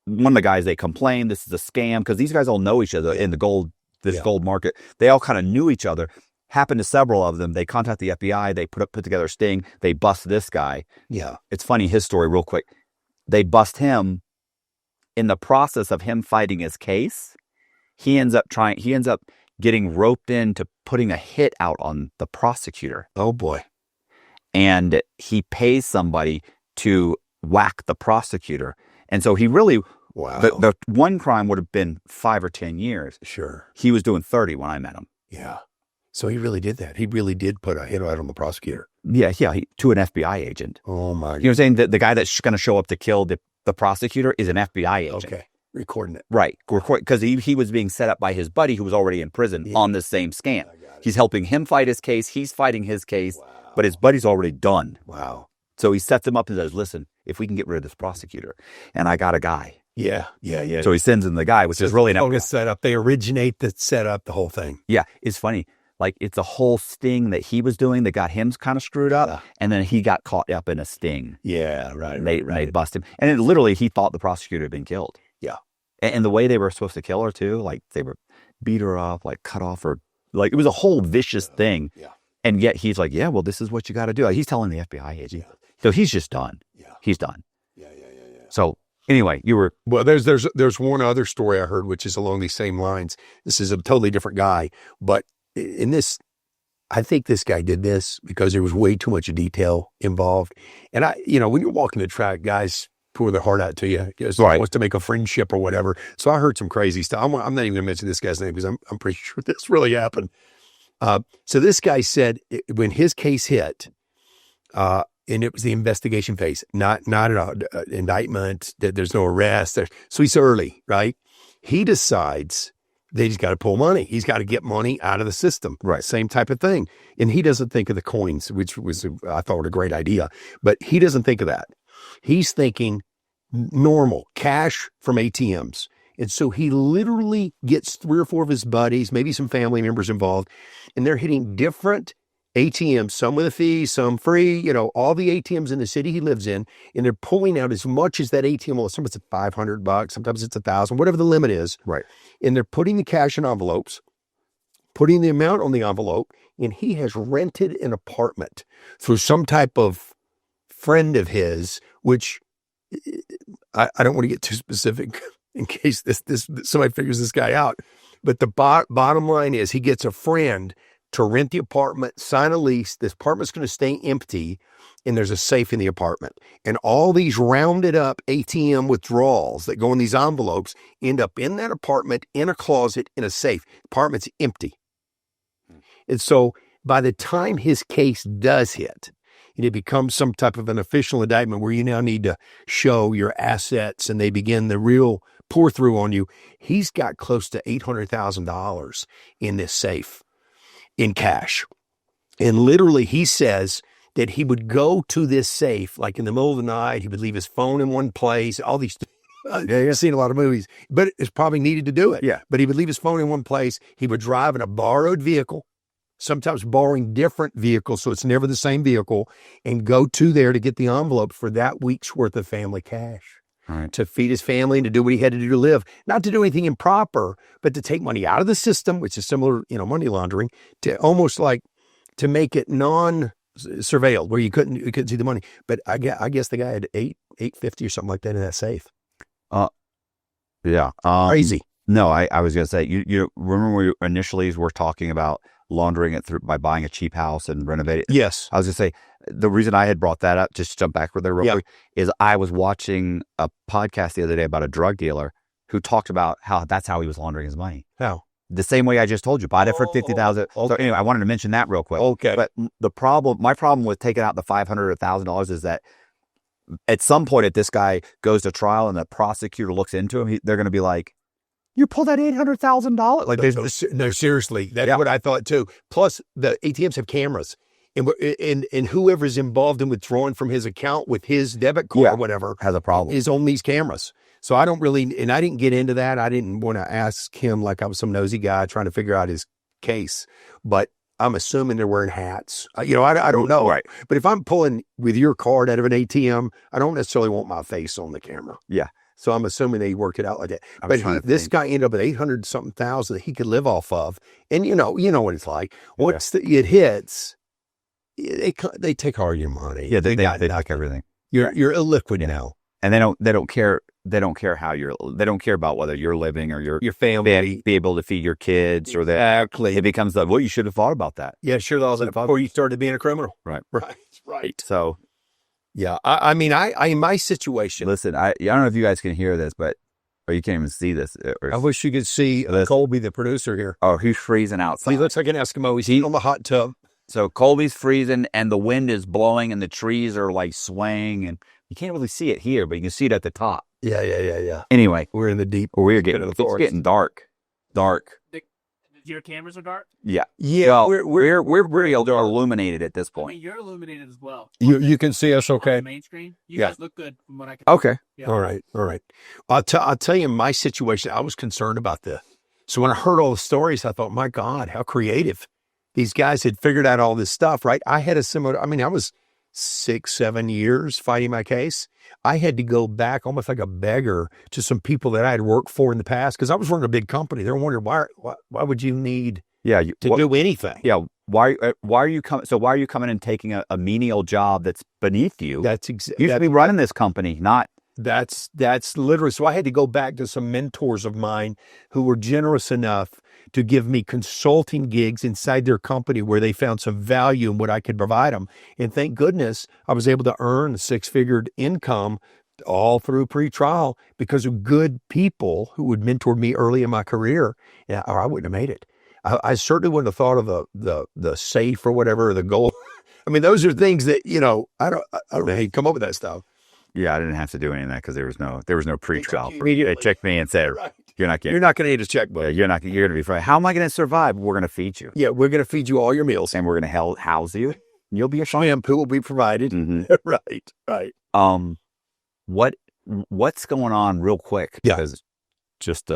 [SPEAKER 2] one of the guys, they complained this is a scam because these guys all know each other in the gold market. They all kind of knew each other. Happened to several of them. They contact the FBI. They put together a sting. They bust this guy.
[SPEAKER 1] Yeah.
[SPEAKER 2] It's funny, his story real quick. They bust him. In the process of him fighting his case, he ends up getting roped into putting a hit out on the prosecutor.
[SPEAKER 1] Oh boy.
[SPEAKER 2] And he pays somebody to whack the prosecutor. And so he really,
[SPEAKER 1] Wow.
[SPEAKER 2] the one crime would have been 5 or 10 years.
[SPEAKER 1] Sure.
[SPEAKER 2] He was doing 30 when I met him.
[SPEAKER 1] Yeah. So he really did that. He really did put a hit out on the prosecutor.
[SPEAKER 2] Yeah, to an FBI agent.
[SPEAKER 1] Oh my God.
[SPEAKER 2] You know what I'm saying? The guy that's going to show up to kill the prosecutor is an FBI agent.
[SPEAKER 1] Okay. Recording it.
[SPEAKER 2] Right. Because he was being set up by his buddy who was already in prison on the same scam. He's helping him fight his case. He's fighting his case, but his buddy's already done.
[SPEAKER 1] Wow.
[SPEAKER 2] So he sets him up and says, listen, if we can get rid of this prosecutor, and I got a guy.
[SPEAKER 1] Yeah.
[SPEAKER 2] So he sends in the guy, which is really
[SPEAKER 1] a setup. They originate the setup, the whole thing.
[SPEAKER 2] Yeah. It's funny. Like, it's a whole sting that he was doing that got him kind of screwed up. And then he got caught up in a sting.
[SPEAKER 1] Yeah, right.
[SPEAKER 2] They bust him. And literally, he thought the prosecutor had been killed.
[SPEAKER 1] Yeah.
[SPEAKER 2] And the way they were supposed to kill her, too, like, they were beat her up, like, cut off her. Like, it was a whole vicious thing.
[SPEAKER 1] Yeah.
[SPEAKER 2] And yet he's like, yeah, well, this is what you got to do. Like, he's telling the FBI agent. Yeah. So he's just done. Yeah. He's done. Yeah. So anyway, you were.
[SPEAKER 1] Well, there's one other story I heard, which is along these same lines. This is a totally different guy, but in this, I think this guy did this because there was way too much detail involved. And when you're walking the track, guys pour their heart out to you. Wants to make a friendship or whatever. So I heard some crazy stuff. I'm not even going to mention this guy's name because I'm pretty sure this really happened. So this guy said when his case hit, and it was the investigation phase, not an indictment, that there's no arrest. So he's early, right? He decides that he's got to pull money. He's got to get money out of the system.
[SPEAKER 2] Right.
[SPEAKER 1] Same type of thing. And he doesn't think of the coins, which was, I thought, a great idea. But he doesn't think of that. He's thinking normal, cash from ATMs. And so he literally gets 3 or 4 of his buddies, maybe some family members involved, and they're hitting different ATMs, some with a fee, some free, all the ATMs in the city he lives in, and they're pulling out as much as that ATM will. Sometimes it's $500, sometimes it's $1,000, whatever the limit is.
[SPEAKER 2] Right.
[SPEAKER 1] And they're putting the cash in envelopes, putting the amount on the envelope, and he has rented an apartment through some type of friend of his, which I don't want to get too specific in case this somebody figures this guy out. But the bottom line is he gets a friend to rent the apartment, sign a lease. This apartment's going to stay empty, and there's a safe in the apartment. And all these rounded up ATM withdrawals that go in these envelopes end up in that apartment, in a closet, in a safe. The apartment's empty. And so by the time his case does hit, and it becomes some type of an official indictment where you now need to show your assets and they begin the real pour through on you, he's got close to $800,000 in this safe in cash. And literally he says that he would go to this safe, like in the middle of the night, he would leave his phone in one place, all these, I've seen a lot of movies, but it's probably needed to do it.
[SPEAKER 2] Yeah.
[SPEAKER 1] But he would leave his phone in one place. He would drive in a borrowed vehicle, sometimes borrowing different vehicles, so it's never the same vehicle, and go to there to get the envelope for that week's worth of family cash.
[SPEAKER 2] Right.
[SPEAKER 1] To feed his family and to do what he had to do to live, not to do anything improper, but to take money out of the system, which is similar, money laundering, to almost like to make it non-surveilled, where you couldn't see the money. But I guess the guy had $850 or something like that in that safe.
[SPEAKER 2] Yeah,
[SPEAKER 1] crazy.
[SPEAKER 2] No, I was going to say, you remember we initially were talking about laundering it by buying a cheap house and renovate it?
[SPEAKER 1] Yes.
[SPEAKER 2] I was going to say, the reason I had brought that up, just to jump backward there real quick, is I was watching a podcast the other day about a drug dealer who talked about how that's how he was laundering his money.
[SPEAKER 1] How?
[SPEAKER 2] The same way I just told you, bought it for $50,000.
[SPEAKER 1] Okay.
[SPEAKER 2] So anyway, I wanted to mention that real quick.
[SPEAKER 1] Okay.
[SPEAKER 2] But my problem with taking out the $500 or $1,000 is that at some point, if this guy goes to trial and the prosecutor looks into him, they're going to be like, you pulled out $800,000. Like,
[SPEAKER 1] no, seriously, that's what I thought too. Plus, the ATMs have cameras, and whoever's involved in withdrawing from his account with his debit card or whatever
[SPEAKER 2] has a problem.
[SPEAKER 1] Is on these cameras. So I don't really, and I didn't get into that. I didn't want to ask him like I was some nosy guy trying to figure out his case. But I'm assuming they're wearing hats. I don't know.
[SPEAKER 2] Right.
[SPEAKER 1] But if I'm pulling with your card out of an ATM, I don't necessarily want my face on the camera.
[SPEAKER 2] Yeah.
[SPEAKER 1] So I'm assuming they worked it out like that. But this guy ended up with 800-something thousand that he could live off of. And you know what it's like. Once it hits, they take all your money.
[SPEAKER 2] Yeah, they take everything.
[SPEAKER 1] You're illiquid now.
[SPEAKER 2] And they don't care. They don't care they don't care about whether you're living or your
[SPEAKER 1] family
[SPEAKER 2] be able to feed your kids or that.
[SPEAKER 1] Exactly.
[SPEAKER 2] It becomes you should have thought about that.
[SPEAKER 1] Yeah, sure. That was before you started being a criminal.
[SPEAKER 2] Right.
[SPEAKER 1] Right.
[SPEAKER 2] So
[SPEAKER 1] Yeah. I mean, I in my situation,
[SPEAKER 2] Listen, I don't know if you guys can hear this, but or you can't even see this.
[SPEAKER 1] I wish you could see Colby, the producer here.
[SPEAKER 2] Oh, he's freezing
[SPEAKER 1] He
[SPEAKER 2] outside.
[SPEAKER 1] looks like an Eskimo. He's eating on the hot tub.
[SPEAKER 2] So Colby's freezing, and the wind is blowing, and the trees are like swaying, and you can't really see it here, but you can see it at the top.
[SPEAKER 1] Yeah.
[SPEAKER 2] Anyway,
[SPEAKER 1] We're in the deep.
[SPEAKER 2] we're getting it's getting dark.
[SPEAKER 4] Your cameras are dark.
[SPEAKER 2] Yeah.
[SPEAKER 1] Yeah,
[SPEAKER 2] Well, we're really illuminated at this
[SPEAKER 4] I mean,
[SPEAKER 2] point.
[SPEAKER 4] you're illuminated as well.
[SPEAKER 1] you can see us
[SPEAKER 4] On
[SPEAKER 1] okay?
[SPEAKER 4] the main screen, you
[SPEAKER 1] Yeah.
[SPEAKER 4] guys look good from what I can.
[SPEAKER 2] Okay.
[SPEAKER 4] Yeah.
[SPEAKER 1] All right. I'll tell you my situation. I was concerned about this. So when I heard all the stories, I thought, my God, how creative. These guys had figured out all this stuff, right? I had a similar, I mean, I was 6-7 years fighting my case. I had to go back almost like a beggar to some people that I had worked for in the past because I was running a big company. They were wondering, why would you need
[SPEAKER 2] Yeah.
[SPEAKER 1] to do anything?
[SPEAKER 2] Yeah. Why are you coming? So why are you coming and taking a menial job that's beneath you?
[SPEAKER 1] That's
[SPEAKER 2] You should be running this company, not.
[SPEAKER 1] That's literally. So I had to go back to some mentors of mine who were generous enough to give me consulting gigs inside their company where they found some value in what I could provide them. And thank goodness I was able to earn a 6-figure income all through pre-trial because of good people who would mentor me early in my career. Yeah, or I wouldn't have made it. I certainly wouldn't have thought of the safe or whatever, the goal. I mean, those are things that, I don't know how you come up with that stuff.
[SPEAKER 2] Yeah, I didn't have to do any of that because there was no pre-trial.
[SPEAKER 1] took you immediately.
[SPEAKER 2] They checked me and said,
[SPEAKER 1] Right.
[SPEAKER 2] "You're not getting.
[SPEAKER 1] You're not going to eat a checkbook.
[SPEAKER 2] You're going to be fine. How am I going to survive? We're going to feed you,
[SPEAKER 1] Yeah, we're going to feed you all your meals.
[SPEAKER 2] and we're going to house you. You'll be a
[SPEAKER 1] Shampoo will be provided.
[SPEAKER 2] Mm-hmm.
[SPEAKER 1] Right.
[SPEAKER 2] What's going on real quick?
[SPEAKER 1] Yeah.
[SPEAKER 2] Because just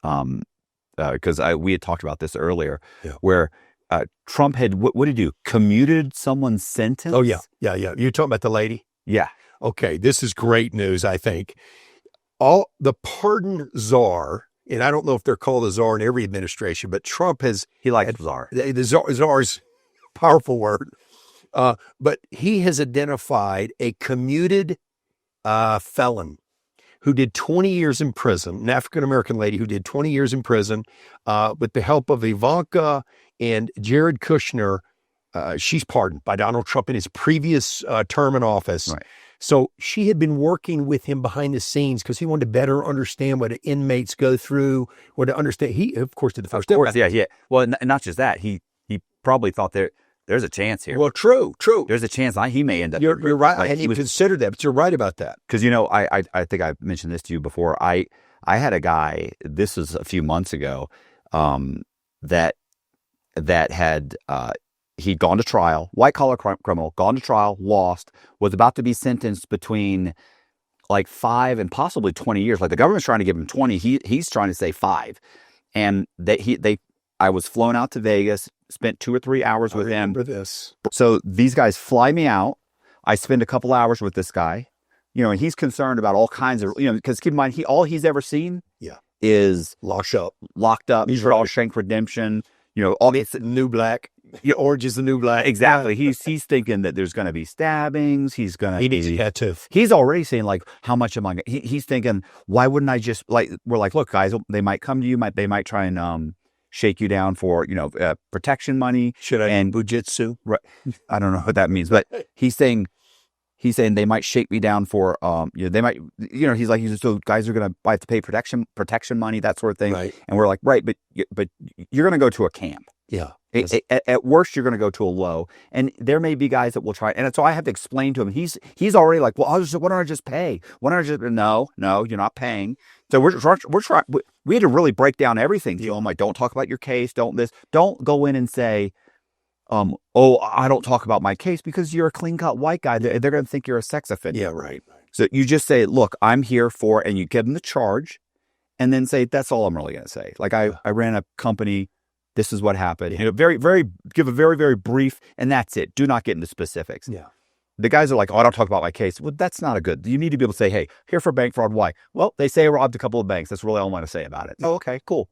[SPEAKER 2] because we had talked about this earlier,
[SPEAKER 1] Yeah.
[SPEAKER 2] where Trump had what did he do? Commuted someone's sentence.
[SPEAKER 1] Oh, yeah. You're talking about the lady?
[SPEAKER 2] Yeah.
[SPEAKER 1] Okay, this is great news, I think. All the pardon czar, and I don't know if they're called a czar in every administration, but Trump has...
[SPEAKER 2] He likes bizarre.
[SPEAKER 1] The czar's a powerful word. But he has identified a commuted felon who did 20 years in prison, an African-American lady who did 20 years in prison with the help of Ivanka and Jared Kushner. She's pardoned by Donald Trump in his previous term in office.
[SPEAKER 2] Right.
[SPEAKER 1] So she had been working with him behind the scenes because he wanted to better understand what inmates go through, what to understand. He, of course, did the first step.
[SPEAKER 2] Of course, yeah. Well, not just that. He probably thought there's a chance here.
[SPEAKER 1] Well, true.
[SPEAKER 2] There's a chance he may end up.
[SPEAKER 1] You're right.
[SPEAKER 2] Like,
[SPEAKER 1] I hadn't even considered that, but you're right about that.
[SPEAKER 2] Because I think I mentioned this to you before. I had a guy. This was a few months ago. That had he'd gone to trial, white collar criminal, gone to trial, lost, was about to be sentenced between like 5 and possibly 20 years. Like the government's trying to give him 20. He's trying to say 5. And I was flown out to Vegas, spent 2 or 3 hours with him.
[SPEAKER 1] Remember this.
[SPEAKER 2] So these guys fly me out. I spend a couple hours with this guy, and he's concerned about all kinds of, because keep in mind, all he's ever seen is
[SPEAKER 1] locked up,
[SPEAKER 2] He's Shawshank Redemption, all
[SPEAKER 1] it's the new black. Orange is the new black.
[SPEAKER 2] Exactly. He's thinking that there's going to be stabbings. He
[SPEAKER 1] needs a tattoo.
[SPEAKER 2] He's already saying like, how much am I going to, he's thinking, why wouldn't I just we're like, look guys, they might come to you. They might try and, shake you down for, protection money.
[SPEAKER 1] Should I
[SPEAKER 2] and
[SPEAKER 1] bujitsu?
[SPEAKER 2] Right. I don't know what that means, but he's saying they might shake me down for, they might, he's like, so guys are going to have to pay protection money, that sort of thing.
[SPEAKER 1] Right.
[SPEAKER 2] And we're like, right. But you're going to go to a camp.
[SPEAKER 1] Yeah.
[SPEAKER 2] At worst, you're going to go to a low, and there may be guys that will try. And so I have to explain to him. He's already like, well, why don't I just pay? Why don't I just? No, you're not paying. So we're trying. We had to really break down everything to him. Like, don't talk about your case. Don't go in and say, I don't talk about my case because you're a clean cut white guy. They're going to think you're a sex offender.
[SPEAKER 1] Yeah, right.
[SPEAKER 2] So you just say, look, I'm here for, and you give them the charge, and then say, that's all I'm really going to say. Like I ran a company. This is what happened. Give a very, very brief, and that's it. Do not get into specifics.
[SPEAKER 1] Yeah.
[SPEAKER 2] The guys are like, I don't talk about my case. Well, that's not you need to be able to say, hey, here for bank fraud. Why? Well, they say I robbed a couple of banks. That's really all I want to say about it. Oh, okay, cool.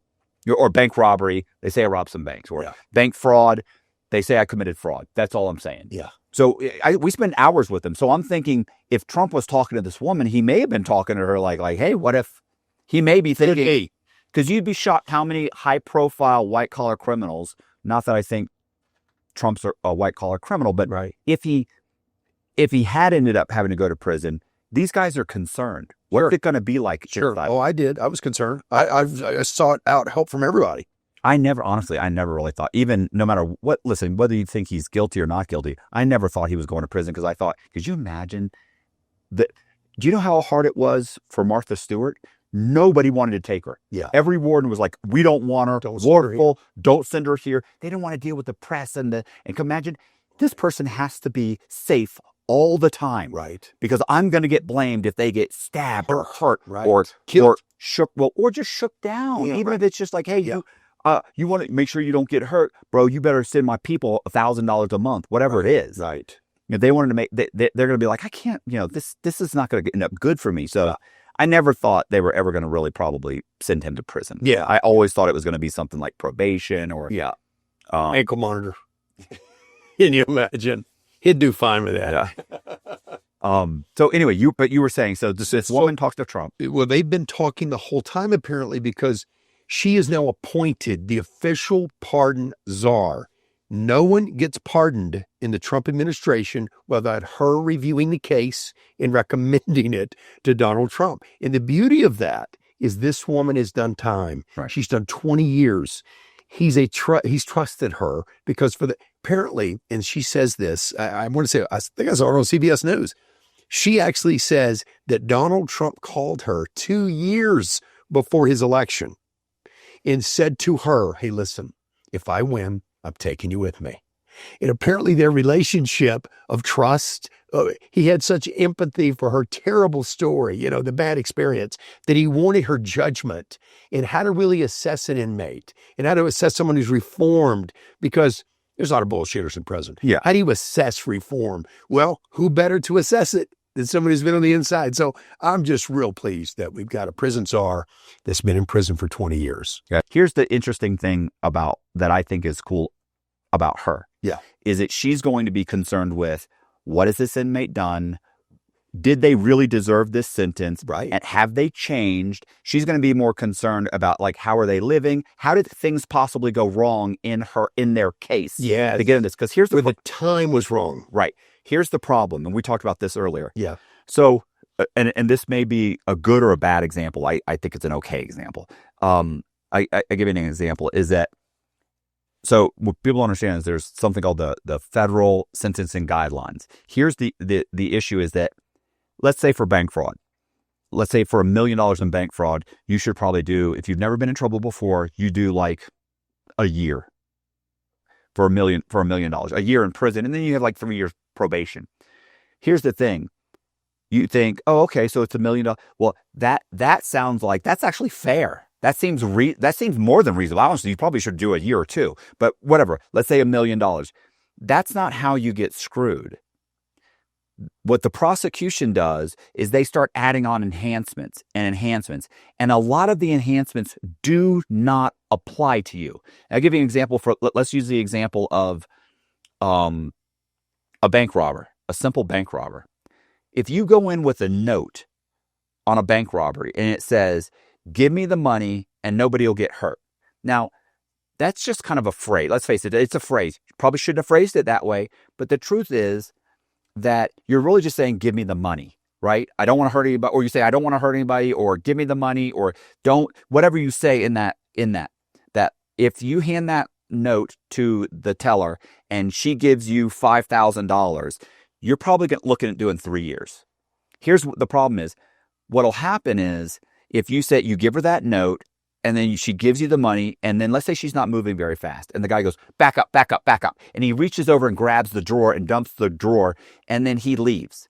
[SPEAKER 2] Or bank robbery. They say I robbed some banks. Or bank fraud. They say I committed fraud. That's all I'm saying.
[SPEAKER 1] Yeah.
[SPEAKER 2] So we spend hours with them. So I'm thinking if Trump was talking to this woman, he may have been talking to her like, hey, what if he may be thinking, because you'd be shocked how many high-profile white-collar criminals, not that I think Trump's a white-collar criminal, but
[SPEAKER 1] right.
[SPEAKER 2] if he if he had ended up having to go to prison, these guys are concerned. What's it going to be like?
[SPEAKER 1] Sure. Oh, I did. I was concerned. I sought out help from everybody.
[SPEAKER 2] I never really thought, even no matter what, listen, whether you think he's guilty or not guilty, I never thought he was going to prison because I thought, could you imagine that? Do you know how hard it was for Martha Stewart? Nobody wanted to take her.
[SPEAKER 1] Yeah.
[SPEAKER 2] Every warden was like, we don't want her. Don't send her here. They didn't want to deal with the press and imagine this person has to be safe all the time.
[SPEAKER 1] Right.
[SPEAKER 2] Because I'm going to get blamed if they get stabbed or hurt
[SPEAKER 1] right.
[SPEAKER 2] or shook, or just shook down.
[SPEAKER 1] Yeah,
[SPEAKER 2] even if it's just like, hey, you want to make sure you don't get hurt, bro, you better send my people $1,000 a month, whatever it is.
[SPEAKER 1] Right.
[SPEAKER 2] They wanted to make, they're going to be like, I can't, this is not going to end up good for me. So I never thought they were ever going to really probably send him to prison.
[SPEAKER 1] Yeah.
[SPEAKER 2] I always thought it was going to be something like probation or
[SPEAKER 1] ankle monitor. Can you imagine? He'd do fine with that.
[SPEAKER 2] Yeah. So anyway, you were saying, so this woman talks to Trump.
[SPEAKER 1] Well, they've been talking the whole time apparently because she is now appointed the official pardon czar. No one gets pardoned in the Trump administration without her reviewing the case and recommending it to Donald Trump. And the beauty of that is this woman has done time.
[SPEAKER 2] Right.
[SPEAKER 1] She's done 20 years. He's trusted her because apparently, and she says this, I want to say, I think I saw her on CBS News. She actually says that Donald Trump called her 2 years before his election and said to her, hey, listen, if I win, I'm taking you with me. And apparently their relationship of trust, he had such empathy for her terrible story, the bad experience, that he wanted her judgment in how to really assess an inmate and how to assess someone who's reformed, because there's a lot of bullshitters in prison.
[SPEAKER 2] Yeah.
[SPEAKER 1] How do you assess reform? Well, who better to assess it than somebody who's been on the inside? So I'm just real pleased that we've got a prison czar that's been in prison for 20 years.
[SPEAKER 2] Yeah. Here's the interesting thing about that I think is cool about her.
[SPEAKER 1] Yeah.
[SPEAKER 2] Is that she's going to be concerned with, what has this inmate done? Did they really deserve this sentence?
[SPEAKER 1] Right.
[SPEAKER 2] And have they changed? She's going to be more concerned about, like, how are they living? How did things possibly go wrong in their case?
[SPEAKER 1] Yeah.
[SPEAKER 2] To get in this. Because here's
[SPEAKER 1] the time was wrong.
[SPEAKER 2] Right. Here's the problem. And we talked about this earlier.
[SPEAKER 1] Yeah.
[SPEAKER 2] So, and this may be a good or a bad example. I think it's an okay example. I give you an example is that, so what people understand is there's something called the federal sentencing guidelines. Here's the issue is that, let's say for bank fraud, let's say for $1 million in bank fraud, you should probably do, if you've never been in trouble before, you do like a year for $1 million, a year in prison, and then you have like 3 years probation. Here's the thing. You think, oh, okay, so it's $1 million. Well, that sounds like that's actually fair. That seems more than reasonable. Honestly, you probably should do a year or two, but whatever. Let's say $1 million. That's not how you get screwed. What the prosecution does is they start adding on enhancements. And a lot of the enhancements do not apply to you. I'll give you an example let's use the example of a bank robber, a simple bank robber. If you go in with a note on a bank robbery and it says, give me the money and nobody will get hurt. Now, that's just kind of a phrase. Let's face it, it's a phrase. You probably shouldn't have phrased it that way. But the truth is that you're really just saying, give me the money, right? I don't want to hurt anybody. Or you say, I don't want to hurt anybody, or give me the money, or don't, whatever you say in that if you hand that note to the teller and she gives you $5,000, you're probably looking at doing 3 years. Here's what the problem is. What'll happen is, if you say you give her that note and then she gives you the money, and then let's say she's not moving very fast, and the guy goes, back up, back up, back up. And he reaches over and grabs the drawer and dumps the drawer, and then he leaves.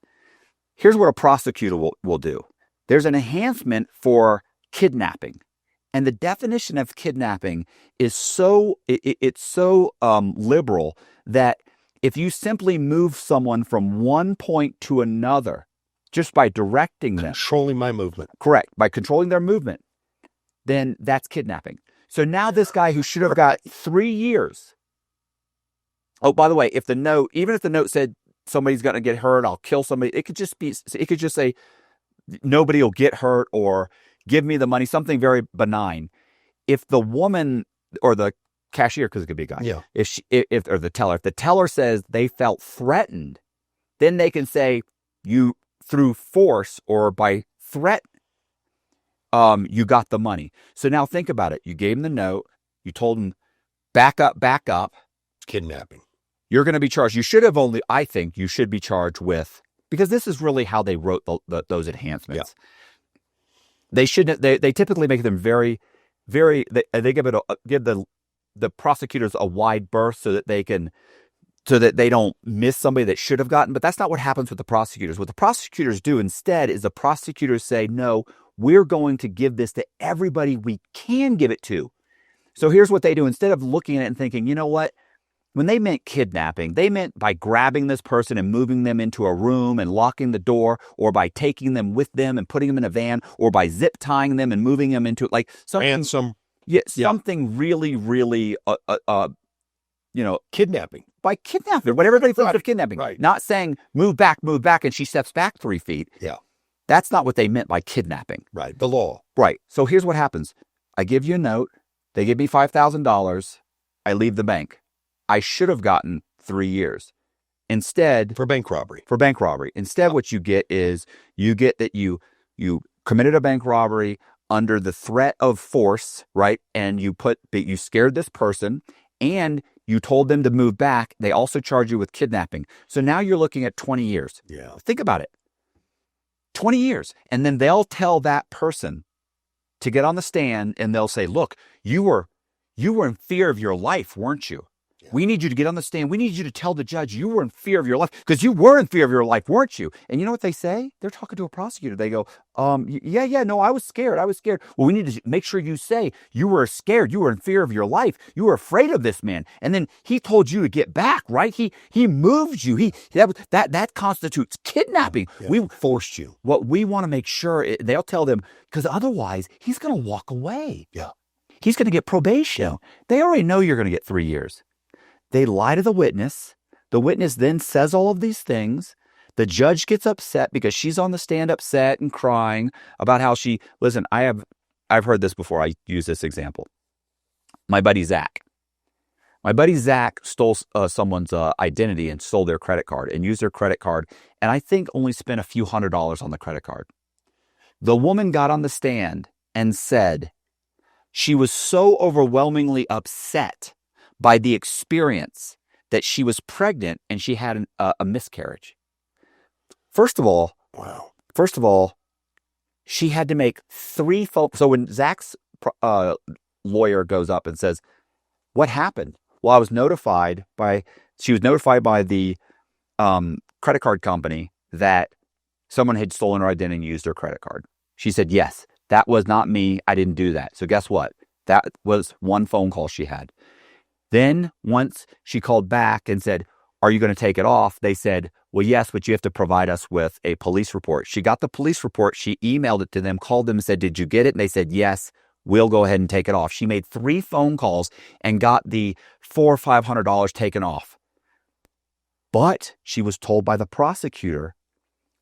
[SPEAKER 2] Here's what a prosecutor will do. There's an enhancement for kidnapping. And the definition of kidnapping is so liberal that if you simply move someone from one point to another, just by directing them.
[SPEAKER 1] Controlling my movement.
[SPEAKER 2] Correct. By controlling their movement, then that's kidnapping. So now this guy who should have got 3 years. Oh, by the way, even if the note said somebody's going to get hurt, I'll kill somebody, it could just say nobody will get hurt or give me the money, something very benign. If the woman or the cashier, because it could be a guy,
[SPEAKER 1] yeah.
[SPEAKER 2] If the teller says they felt threatened then they can say you through force or by threat, you got the money. So now think about it. You gave him the note. You told him, back up.
[SPEAKER 1] It's kidnapping.
[SPEAKER 2] You're going to be charged. You should have only, I think you should be charged with, because this is really how they wrote those enhancements.
[SPEAKER 1] Yeah.
[SPEAKER 2] They shouldn't, they typically make them very, very, they give the prosecutors a wide berth so that they don't miss somebody that should have gotten. But that's not what happens with the prosecutors. What the prosecutors do instead is the prosecutors say, no, we're going to give this to everybody we can give it to. So here's what they do. Instead of looking at it and thinking, you know what? When they meant kidnapping, they meant by grabbing this person and moving them into a room and locking the door, or by taking them with them and putting them in a van, or by zip tying them and moving them into like something.
[SPEAKER 1] Ransom.
[SPEAKER 2] Yeah, something really, really,
[SPEAKER 1] Kidnapping.
[SPEAKER 2] by kidnapping, what everybody thinks of kidnapping.
[SPEAKER 1] Right.
[SPEAKER 2] Not saying move back, and she steps back 3 feet.
[SPEAKER 1] Yeah.
[SPEAKER 2] That's not what they meant by kidnapping.
[SPEAKER 1] Right. The law.
[SPEAKER 2] Right. So here's what happens. I give you a note. They give me $5,000. I leave the bank. I should have gotten 3 years. Instead,
[SPEAKER 1] For bank robbery.
[SPEAKER 2] Instead, what you get is that you committed a bank robbery under the threat of force, right? And you scared this person and you told them to move back. They also charge you with kidnapping. So now you're looking at 20 years.
[SPEAKER 1] Yeah.
[SPEAKER 2] Think about it. 20 years. And then they'll tell that person to get on the stand and they'll say, look, you were in fear of your life, weren't you? Yeah. We need you to get on the stand. We need you to tell the judge you were in fear of your life, because you were in fear of your life, weren't you? And you know what they say? They're talking to a prosecutor. They go, no, I was scared. Well, we need to make sure you say you were scared. You were in fear of your life. You were afraid of this man. And then he told you to get back, right? He moved you. That constitutes kidnapping.
[SPEAKER 1] Yeah.
[SPEAKER 2] We
[SPEAKER 1] forced you.
[SPEAKER 2] What we want to make sure, they'll tell them, because otherwise he's going to walk away.
[SPEAKER 1] Yeah.
[SPEAKER 2] He's going to get probation.
[SPEAKER 1] Yeah.
[SPEAKER 2] They already know you're going to get 3 years. They lie to the witness. The witness then says all of these things. The judge gets upset because she's on the stand upset and crying about how listen, I've heard this before. I use this example. My buddy Zach stole someone's identity and stole their credit card and used their credit card. And I think only spent a few $100s on the credit card. The woman got on the stand and said she was so overwhelmingly upset by the experience that she was pregnant and she had a miscarriage. First of all, she had to make 3 phone. So when Zach's lawyer goes up and says, "What happened?" Well, she was notified by the credit card company that someone had stolen her identity and used her credit card. She said, "Yes, that was not me. I didn't do that." So guess what? That was one phone call she had. Then once she called back and said, "Are you going to take it off?" They said, "Well, yes, but you have to provide us with a police report." She got the police report. She emailed it to them, called them and said, "Did you get it?" And they said, "Yes, we'll go ahead and take it off." She made 3 phone calls and got the $400 or $500 taken off. But she was told by the prosecutor,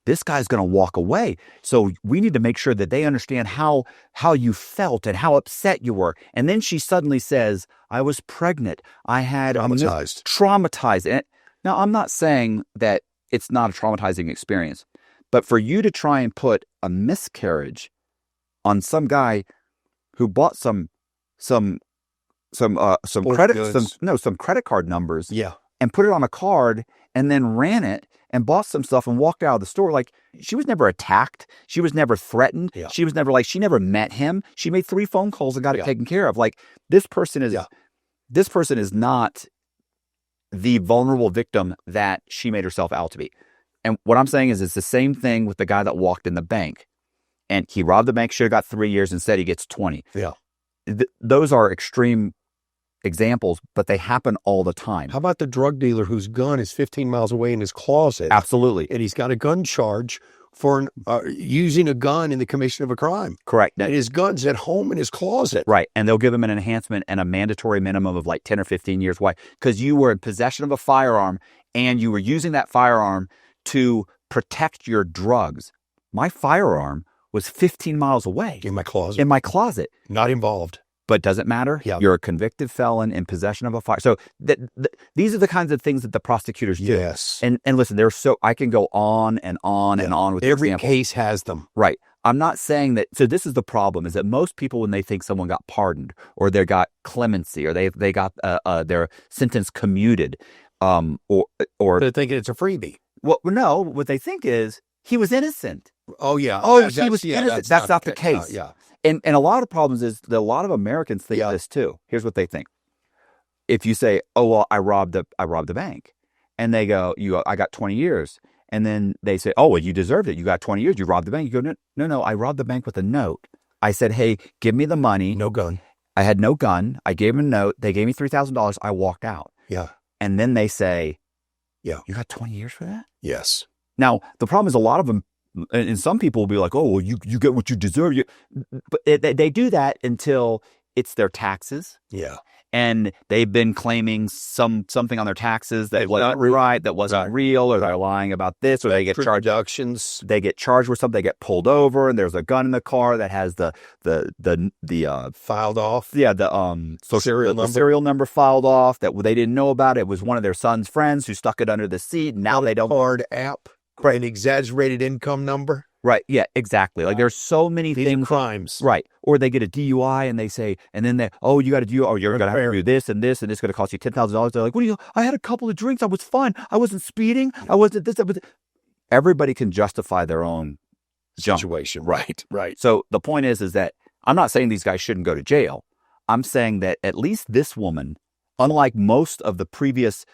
[SPEAKER 2] this guy's going to walk away. So we need to make sure that they understand how you felt and how upset you were. And then she suddenly says, "I was pregnant. I had traumatized." And now, I'm not saying that it's not a traumatizing experience, but for you to try and put a miscarriage on some guy who bought some credit card numbers, and put it on a card and then ran it and bought some stuff and walked out of the store. Like, she was never attacked. She was never threatened. Yeah. She never met him. She made 3 phone calls and got it taken care of. Like, this person is not the vulnerable victim that she made herself out to be. And what I'm saying is, it's the same thing with the guy that walked in the bank and he robbed the bank, should have got 3 years, instead he gets 20.
[SPEAKER 1] Yeah.
[SPEAKER 2] Those are extreme examples, but they happen all the time.
[SPEAKER 1] How about the drug dealer whose gun is 15 miles away in his closet?
[SPEAKER 2] Absolutely.
[SPEAKER 1] And he's got a gun charge for using a gun in the commission of a crime.
[SPEAKER 2] Correct.
[SPEAKER 1] And his gun's at home in his closet.
[SPEAKER 2] Right. And they'll give him an enhancement and a mandatory minimum of like 10 or 15 years. Why? Because you were in possession of a firearm and you were using that firearm to protect your drugs. My firearm was 15 miles away.
[SPEAKER 1] In my closet.
[SPEAKER 2] In my closet.
[SPEAKER 1] Not involved.
[SPEAKER 2] but doesn't matter.
[SPEAKER 1] Yeah.
[SPEAKER 2] You're a convicted felon in possession of a fire. So these are the kinds of things that the prosecutors do.
[SPEAKER 1] Yes.
[SPEAKER 2] And listen, I can go on and on and on with
[SPEAKER 1] every
[SPEAKER 2] examples.
[SPEAKER 1] case has them.
[SPEAKER 2] Right. I'm not saying that. So this is the problem: is that most people, when they think someone got pardoned, or they got clemency, or they got their sentence commuted, or
[SPEAKER 1] They're thinking it's a freebie.
[SPEAKER 2] well, no, what they think is he was innocent.
[SPEAKER 1] Oh yeah.
[SPEAKER 2] Oh, he was innocent. That's not the case.
[SPEAKER 1] Yeah.
[SPEAKER 2] And a lot of problems is that a lot of Americans think this too. Here's what they think: if you say, "Oh well, I robbed the bank," and they go, I got 20 years. And then they say, "Oh, well, you deserved it. You got 20 years. You robbed the bank." You go, no. I robbed the bank with a note. I said, "Hey, give me the money."
[SPEAKER 1] No gun.
[SPEAKER 2] I had no gun. I gave them a note. They gave me $3,000. I walked out.
[SPEAKER 1] Yeah.
[SPEAKER 2] And then they say,
[SPEAKER 1] "Yeah,
[SPEAKER 2] you got 20 years for that?"
[SPEAKER 1] Yes.
[SPEAKER 2] Now, the problem is a lot of them, and some people will be like, "Oh, well, you get what you deserve." But they do that until it's their taxes.
[SPEAKER 1] Yeah.
[SPEAKER 2] And they've been claiming something on their taxes that wasn't right, that wasn't real, or they're lying about this, or they get charged. They get charged with something. They get pulled over, and there's a gun in the car that has the
[SPEAKER 1] filed off.
[SPEAKER 2] Yeah, the serial number filed off that they didn't know about. It was one of their son's friends who stuck it under the seat. Now they don't.
[SPEAKER 1] Card app. An exaggerated income number.
[SPEAKER 2] Right. Yeah, exactly. Like there's so many things.
[SPEAKER 1] Crimes.
[SPEAKER 2] Right. Or they get a DUI and they say, and then you got a DUI, or you're going to have to do this and this, and it's going to cost you $10,000. They're like, I had a couple of drinks. I was fine. I wasn't speeding. I wasn't this. Everybody can justify their own
[SPEAKER 1] situation. Right.
[SPEAKER 2] So the point is that I'm not saying these guys shouldn't go to jail. I'm saying that at least this woman, unlike most of the previous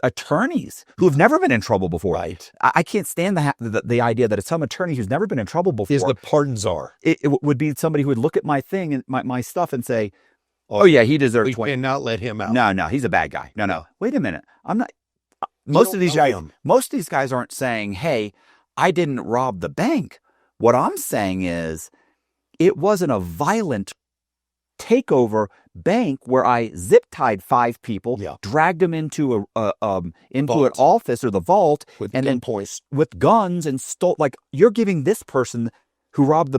[SPEAKER 2] attorneys who have never been in trouble before.
[SPEAKER 1] Right.
[SPEAKER 2] I can't stand the idea that it's some attorney who's never been in trouble before.
[SPEAKER 1] Is the pardon czar.
[SPEAKER 2] It would be somebody who would look at my thing and my stuff and say, "Oh yeah, he deserves 20."
[SPEAKER 1] We cannot let him out.
[SPEAKER 2] No, he's a bad guy. No. Wait a minute. I'm not. Most of these guys aren't saying, "Hey, I didn't rob the bank." What I'm saying is, it wasn't a violent takeover bank where I zip tied 5 people, dragged them into an office or the vault, and then with guns and stole. Like, you're giving this person who robbed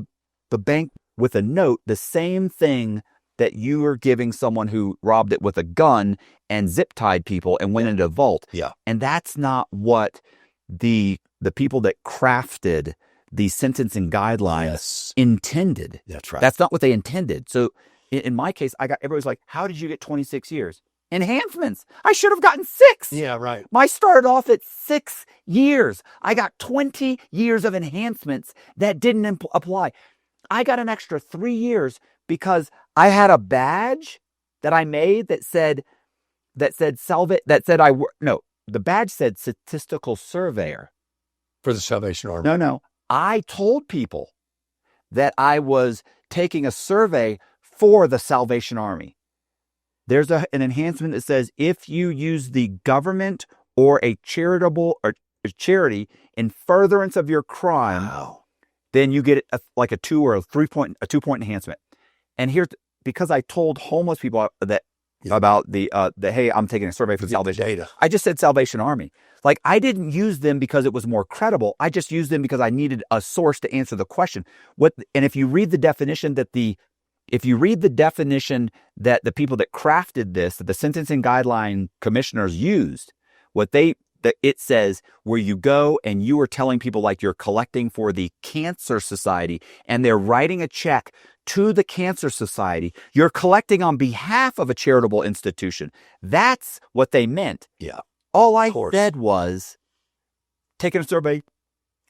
[SPEAKER 2] the bank with a note the same thing that you are giving someone who robbed it with a gun and zip tied people and went into a vault.
[SPEAKER 1] Yeah, and
[SPEAKER 2] that's not what the people that crafted the sentencing guidelines intended.
[SPEAKER 1] That's right.
[SPEAKER 2] That's not what they intended. So in my case, everybody's like, "How did you get 26 years? Enhancements. I should have gotten 6.
[SPEAKER 1] Yeah, right.
[SPEAKER 2] I started off at 6 years. I got 20 years of enhancements that didn't apply. I got an extra 3 years because I had a badge that I made that said the badge said statistical surveyor.
[SPEAKER 1] For the Salvation Army.
[SPEAKER 2] No. I told people that I was taking a survey for the Salvation Army. There's an enhancement that says if you use the government or a charitable or a charity in furtherance of your crime, then you get a 2 or a 3-point, a 2-point enhancement. And because I told homeless people that about hey, I'm taking a survey for the Salvation data. I just said Salvation Army. Like, I didn't use them because it was more credible. I just used them because I needed a source to answer the question. And if you read the definition that the people that crafted this, that the sentencing guideline commissioners used, it says where you go and you are telling people like you're collecting for the Cancer Society and they're writing a check to the Cancer Society, you're collecting on behalf of a charitable institution. That's what they meant.
[SPEAKER 1] Yeah.
[SPEAKER 2] All I said was taking a survey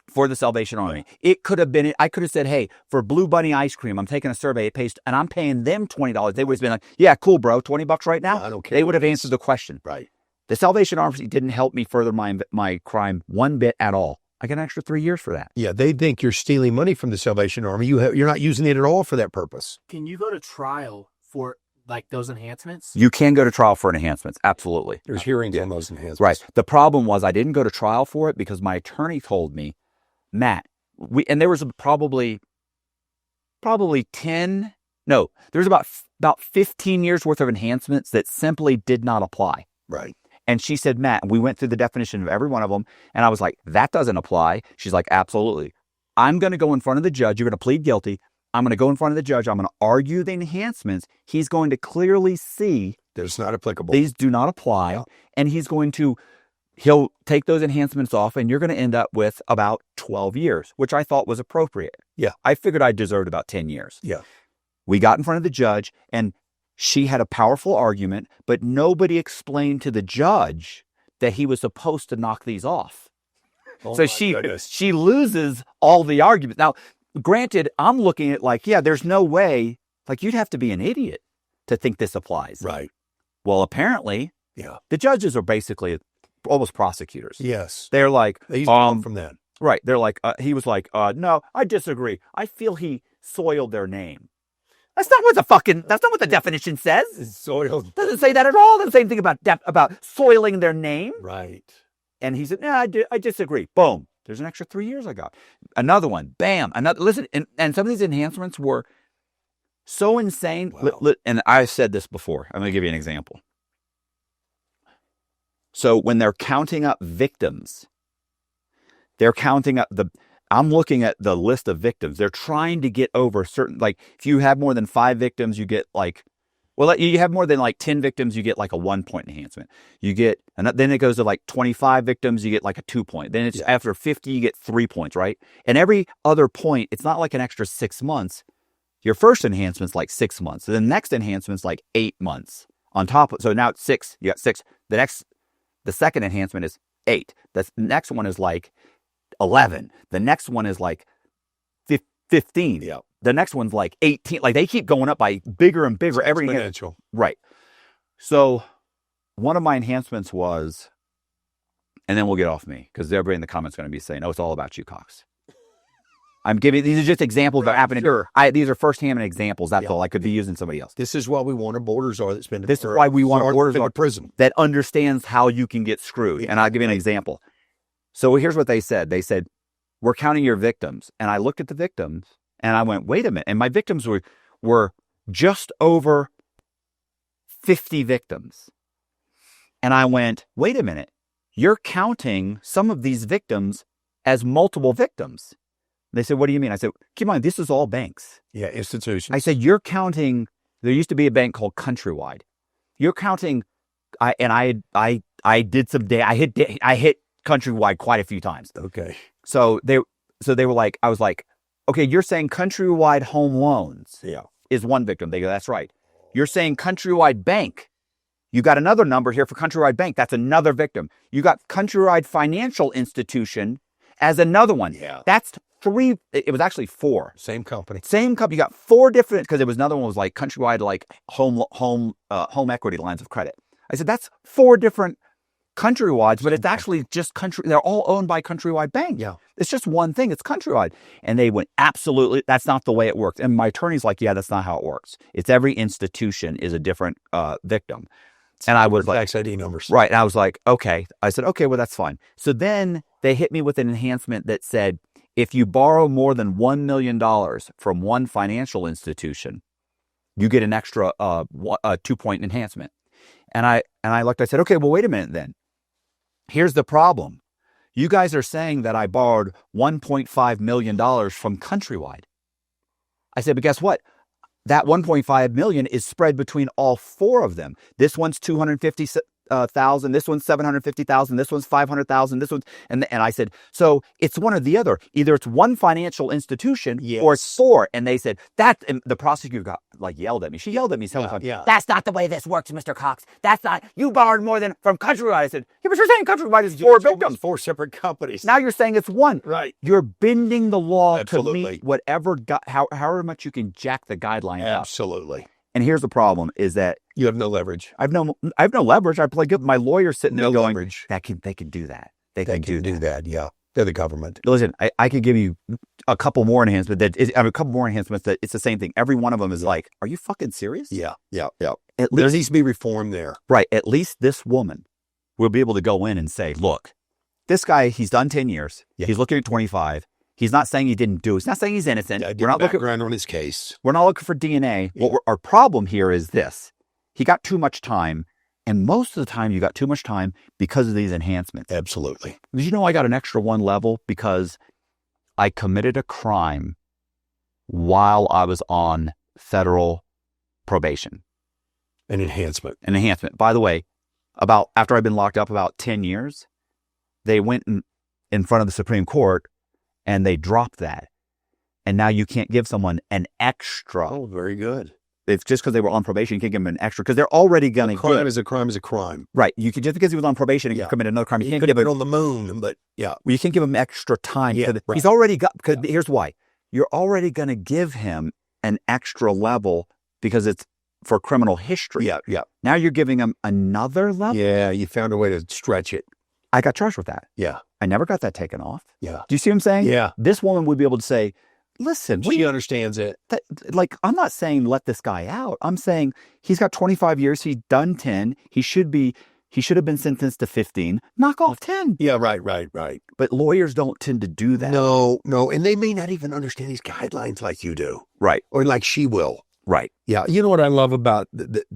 [SPEAKER 2] for the Salvation Army. It could have been, I could have said, "Hey, for Blue Bunny ice cream, I'm taking a survey, and I'm paying them $20. They would have been like, "Yeah, cool, bro, $20 right now."
[SPEAKER 1] I don't care.
[SPEAKER 2] They would have answered the question.
[SPEAKER 1] Right.
[SPEAKER 2] The Salvation Army didn't help me further my crime one bit at all. I get an extra 3 years for that.
[SPEAKER 1] Yeah, they think you're stealing money from the Salvation Army. You're not using it at all for that purpose.
[SPEAKER 4] Can you go to trial for like those enhancements?
[SPEAKER 2] You can go to trial for enhancements. Absolutely.
[SPEAKER 1] There's hearings on those enhancements.
[SPEAKER 2] Right. The problem was I didn't go to trial for it because my attorney told me, "Matt," and there was probably 10. No, there's about 15 years worth of enhancements that simply did not apply.
[SPEAKER 1] Right.
[SPEAKER 2] And she said, "Matt," we went through the definition of every one of them. And I was like, "That doesn't apply." She's like, "Absolutely. I'm going to go in front of the judge. You're going to plead guilty. I'm going to go in front of the judge. I'm going to argue the enhancements. He's going to clearly see
[SPEAKER 1] That's not applicable.
[SPEAKER 2] these do not apply.
[SPEAKER 1] Yeah.
[SPEAKER 2] And he'll take those enhancements off, and you're going to end up with about 12 years, which I thought was appropriate.
[SPEAKER 1] Yeah.
[SPEAKER 2] I figured I deserved about 10 years.
[SPEAKER 1] Yeah.
[SPEAKER 2] We got in front of the judge, and she had a powerful argument, but nobody explained to the judge that he was supposed to knock these off.
[SPEAKER 1] Oh
[SPEAKER 2] So
[SPEAKER 1] my
[SPEAKER 2] she
[SPEAKER 1] goodness.
[SPEAKER 2] loses all the arguments. Now, granted, I'm looking at like, yeah, there's no way, like you'd have to be an idiot to think this applies.
[SPEAKER 1] Right.
[SPEAKER 2] Well, apparently,
[SPEAKER 1] Yeah.
[SPEAKER 2] the judges are basically almost prosecutors.
[SPEAKER 1] Yes.
[SPEAKER 2] They're like,
[SPEAKER 1] They used to come from that.
[SPEAKER 2] right. They're like, he was like, no, I disagree. I feel he soiled their name. That's not what the definition says.
[SPEAKER 1] Soiled.
[SPEAKER 2] Doesn't say that at all. The same thing about soiling their name.
[SPEAKER 1] Right.
[SPEAKER 2] And he said, no, I disagree. Boom. There's an extra 3 years I got. Another one. Bam. Listen, and some of these enhancements were so insane.
[SPEAKER 1] Wow.
[SPEAKER 2] And I said this before. I'm going to give you an example. So when they're counting up victims, I'm looking at the list of victims. They're trying to get over certain, like if you have more than 5 victims, you get like, well, you have more than like 10 victims, you get like a 1-point enhancement. You get, and then it goes to like 25 victims, you get like a 2-point. Then it's after 50, you get 3 points, right? And every other point, it's not like an extra 6 months. Your first enhancement's like 6 months. The next enhancement's like 8 months on top of, so now it's 6, you got 6. The second enhancement is 8. The next one is like 11. The next one is like 15.
[SPEAKER 1] Yeah.
[SPEAKER 2] The next one's like 18. Like they keep going up by bigger and bigger. Every
[SPEAKER 1] Exponential.
[SPEAKER 2] right. So one of my enhancements was, and then we'll get off me because everybody in the comments is going to be saying, "Oh, it's all about you, Cox." I'm giving these are just examples that happening.
[SPEAKER 1] Sure.
[SPEAKER 2] These are firsthand examples. That's all. I could be using somebody else.
[SPEAKER 1] This is what we want our borders are. That's been.
[SPEAKER 2] This is why we want borders
[SPEAKER 1] are prison.
[SPEAKER 2] that understands how you can get screwed.
[SPEAKER 1] Yeah.
[SPEAKER 2] And I'll give you an example. So here's what they said. They said, we're counting your victims. And I looked at the victims and I went, wait a minute. And my victims were just over 50 victims. And I went, wait a minute. You're counting some of these victims as multiple victims. They said, what do you mean? I said, keep in mind, this is all banks.
[SPEAKER 1] Yeah, institutions.
[SPEAKER 2] I said, you're counting, there used to be a bank called Countrywide. You're counting, I did some day, I hit Countrywide quite a few times.
[SPEAKER 1] Okay.
[SPEAKER 2] So they were like, I was like, okay, you're saying Countrywide Home Loans is one victim. They go, that's right. You're saying Countrywide Bank. You got another number here for Countrywide Bank. That's another victim. You got Countrywide Financial Institution as another one.
[SPEAKER 1] Yeah.
[SPEAKER 2] That's 3. It was actually 4.
[SPEAKER 1] Same company.
[SPEAKER 2] Same company. You got 4 different, because there was another one was like Countrywide, like home equity lines of credit. I said, that's 4 different Countrywides, but it's actually just they're all owned by Countrywide Bank.
[SPEAKER 1] Yeah.
[SPEAKER 2] It's just one thing. It's Countrywide. And they went, absolutely, that's not the way it works. And my attorney's like, yeah, that's not how it works. It's every institution is a different victim. And I was like,
[SPEAKER 1] tax ID numbers.
[SPEAKER 2] right. And I was like, okay. I said, okay, well, that's fine. So then they hit me with an enhancement that said, if you borrow more than $1 million from one financial institution, you get an extra 2-point enhancement. And I looked, I said, okay, well, wait a minute then. Here's the problem. You guys are saying that I borrowed $1.5 million from Countrywide. I said, but guess what? That $1.5 million is spread between all 4 of them. This one's $250,000. This one's $750,000. This one's $500,000. This one's, and I said, so it's one or the other. Either it's one financial institution or it's 4. And they said that. And the prosecutor got yelled at me. She yelled at me several times.
[SPEAKER 1] Yeah.
[SPEAKER 2] That's not the way this works, Mr. Cox. That's not. You borrowed more than from Countrywide. I said, yeah, but you're saying Countrywide is 4 victims.
[SPEAKER 1] 4 separate companies.
[SPEAKER 2] Now you're saying it's 1.
[SPEAKER 1] Right.
[SPEAKER 2] You're bending the law
[SPEAKER 1] Absolutely.
[SPEAKER 2] to meet whatever, however much you can jack the guideline up.
[SPEAKER 1] Absolutely.
[SPEAKER 2] And here's the problem: is that
[SPEAKER 1] You have no leverage.
[SPEAKER 2] I have no leverage. I play good. My lawyer's sitting there
[SPEAKER 1] No
[SPEAKER 2] going,
[SPEAKER 1] leverage.
[SPEAKER 2] they can do that.
[SPEAKER 1] They can do that. Yeah. They're the government.
[SPEAKER 2] Listen, I could give you a couple more enhancements that it's the same thing. Every one of them is like, are you fucking serious?
[SPEAKER 1] Yeah.
[SPEAKER 2] At
[SPEAKER 1] There
[SPEAKER 2] least,
[SPEAKER 1] needs to be reform there.
[SPEAKER 2] right. At least this woman will be able to go in and say, look, this guy, he's done 10 years.
[SPEAKER 1] Yeah.
[SPEAKER 2] He's looking at 25. He's not saying he didn't do it. He's not saying he's innocent.
[SPEAKER 1] I did
[SPEAKER 2] We're not looking.
[SPEAKER 1] background on his case.
[SPEAKER 2] We're not looking for DNA.
[SPEAKER 1] Yeah.
[SPEAKER 2] Our problem here is this. He got too much time. And most of the time you got too much time because of these enhancements.
[SPEAKER 1] Absolutely.
[SPEAKER 2] Did you know I got an extra 1 level because I committed a crime while I was on federal probation.
[SPEAKER 1] An enhancement.
[SPEAKER 2] An enhancement. By the way, after I'd been locked up about 10 years, they went in front of the Supreme Court and they dropped that. And now you can't give someone an extra.
[SPEAKER 1] Oh, very good.
[SPEAKER 2] It's just because they were on probation, you can't give them an extra because they're already going to.
[SPEAKER 1] Crime is a crime is a crime.
[SPEAKER 2] Right. You can, just because he was on probation and commit another crime, you can't give him
[SPEAKER 1] on the moon, but yeah.
[SPEAKER 2] Well, you can't give him extra time.
[SPEAKER 1] Yeah, right.
[SPEAKER 2] He's already got, because here's why. You're already going to give him an extra level because it's for criminal history.
[SPEAKER 1] Yeah, yeah.
[SPEAKER 2] Now you're giving him another level.
[SPEAKER 1] Yeah, you found a way to stretch it.
[SPEAKER 2] I got charged with that.
[SPEAKER 1] Yeah.
[SPEAKER 2] I never got that taken off.
[SPEAKER 1] Yeah.
[SPEAKER 2] Do you see what I'm saying?
[SPEAKER 1] Yeah.
[SPEAKER 2] This woman would be able to say, listen,
[SPEAKER 1] she understands it.
[SPEAKER 2] Like, I'm not saying let this guy out. I'm saying he's got 25 years. He's done 10. He should have been sentenced to 15. Knock off 10.
[SPEAKER 1] Yeah, right.
[SPEAKER 2] But lawyers don't tend to do that.
[SPEAKER 1] No. And they may not even understand these guidelines like you do.
[SPEAKER 2] Right.
[SPEAKER 1] Or like she will.
[SPEAKER 2] Right.
[SPEAKER 1] Yeah. You know what I love about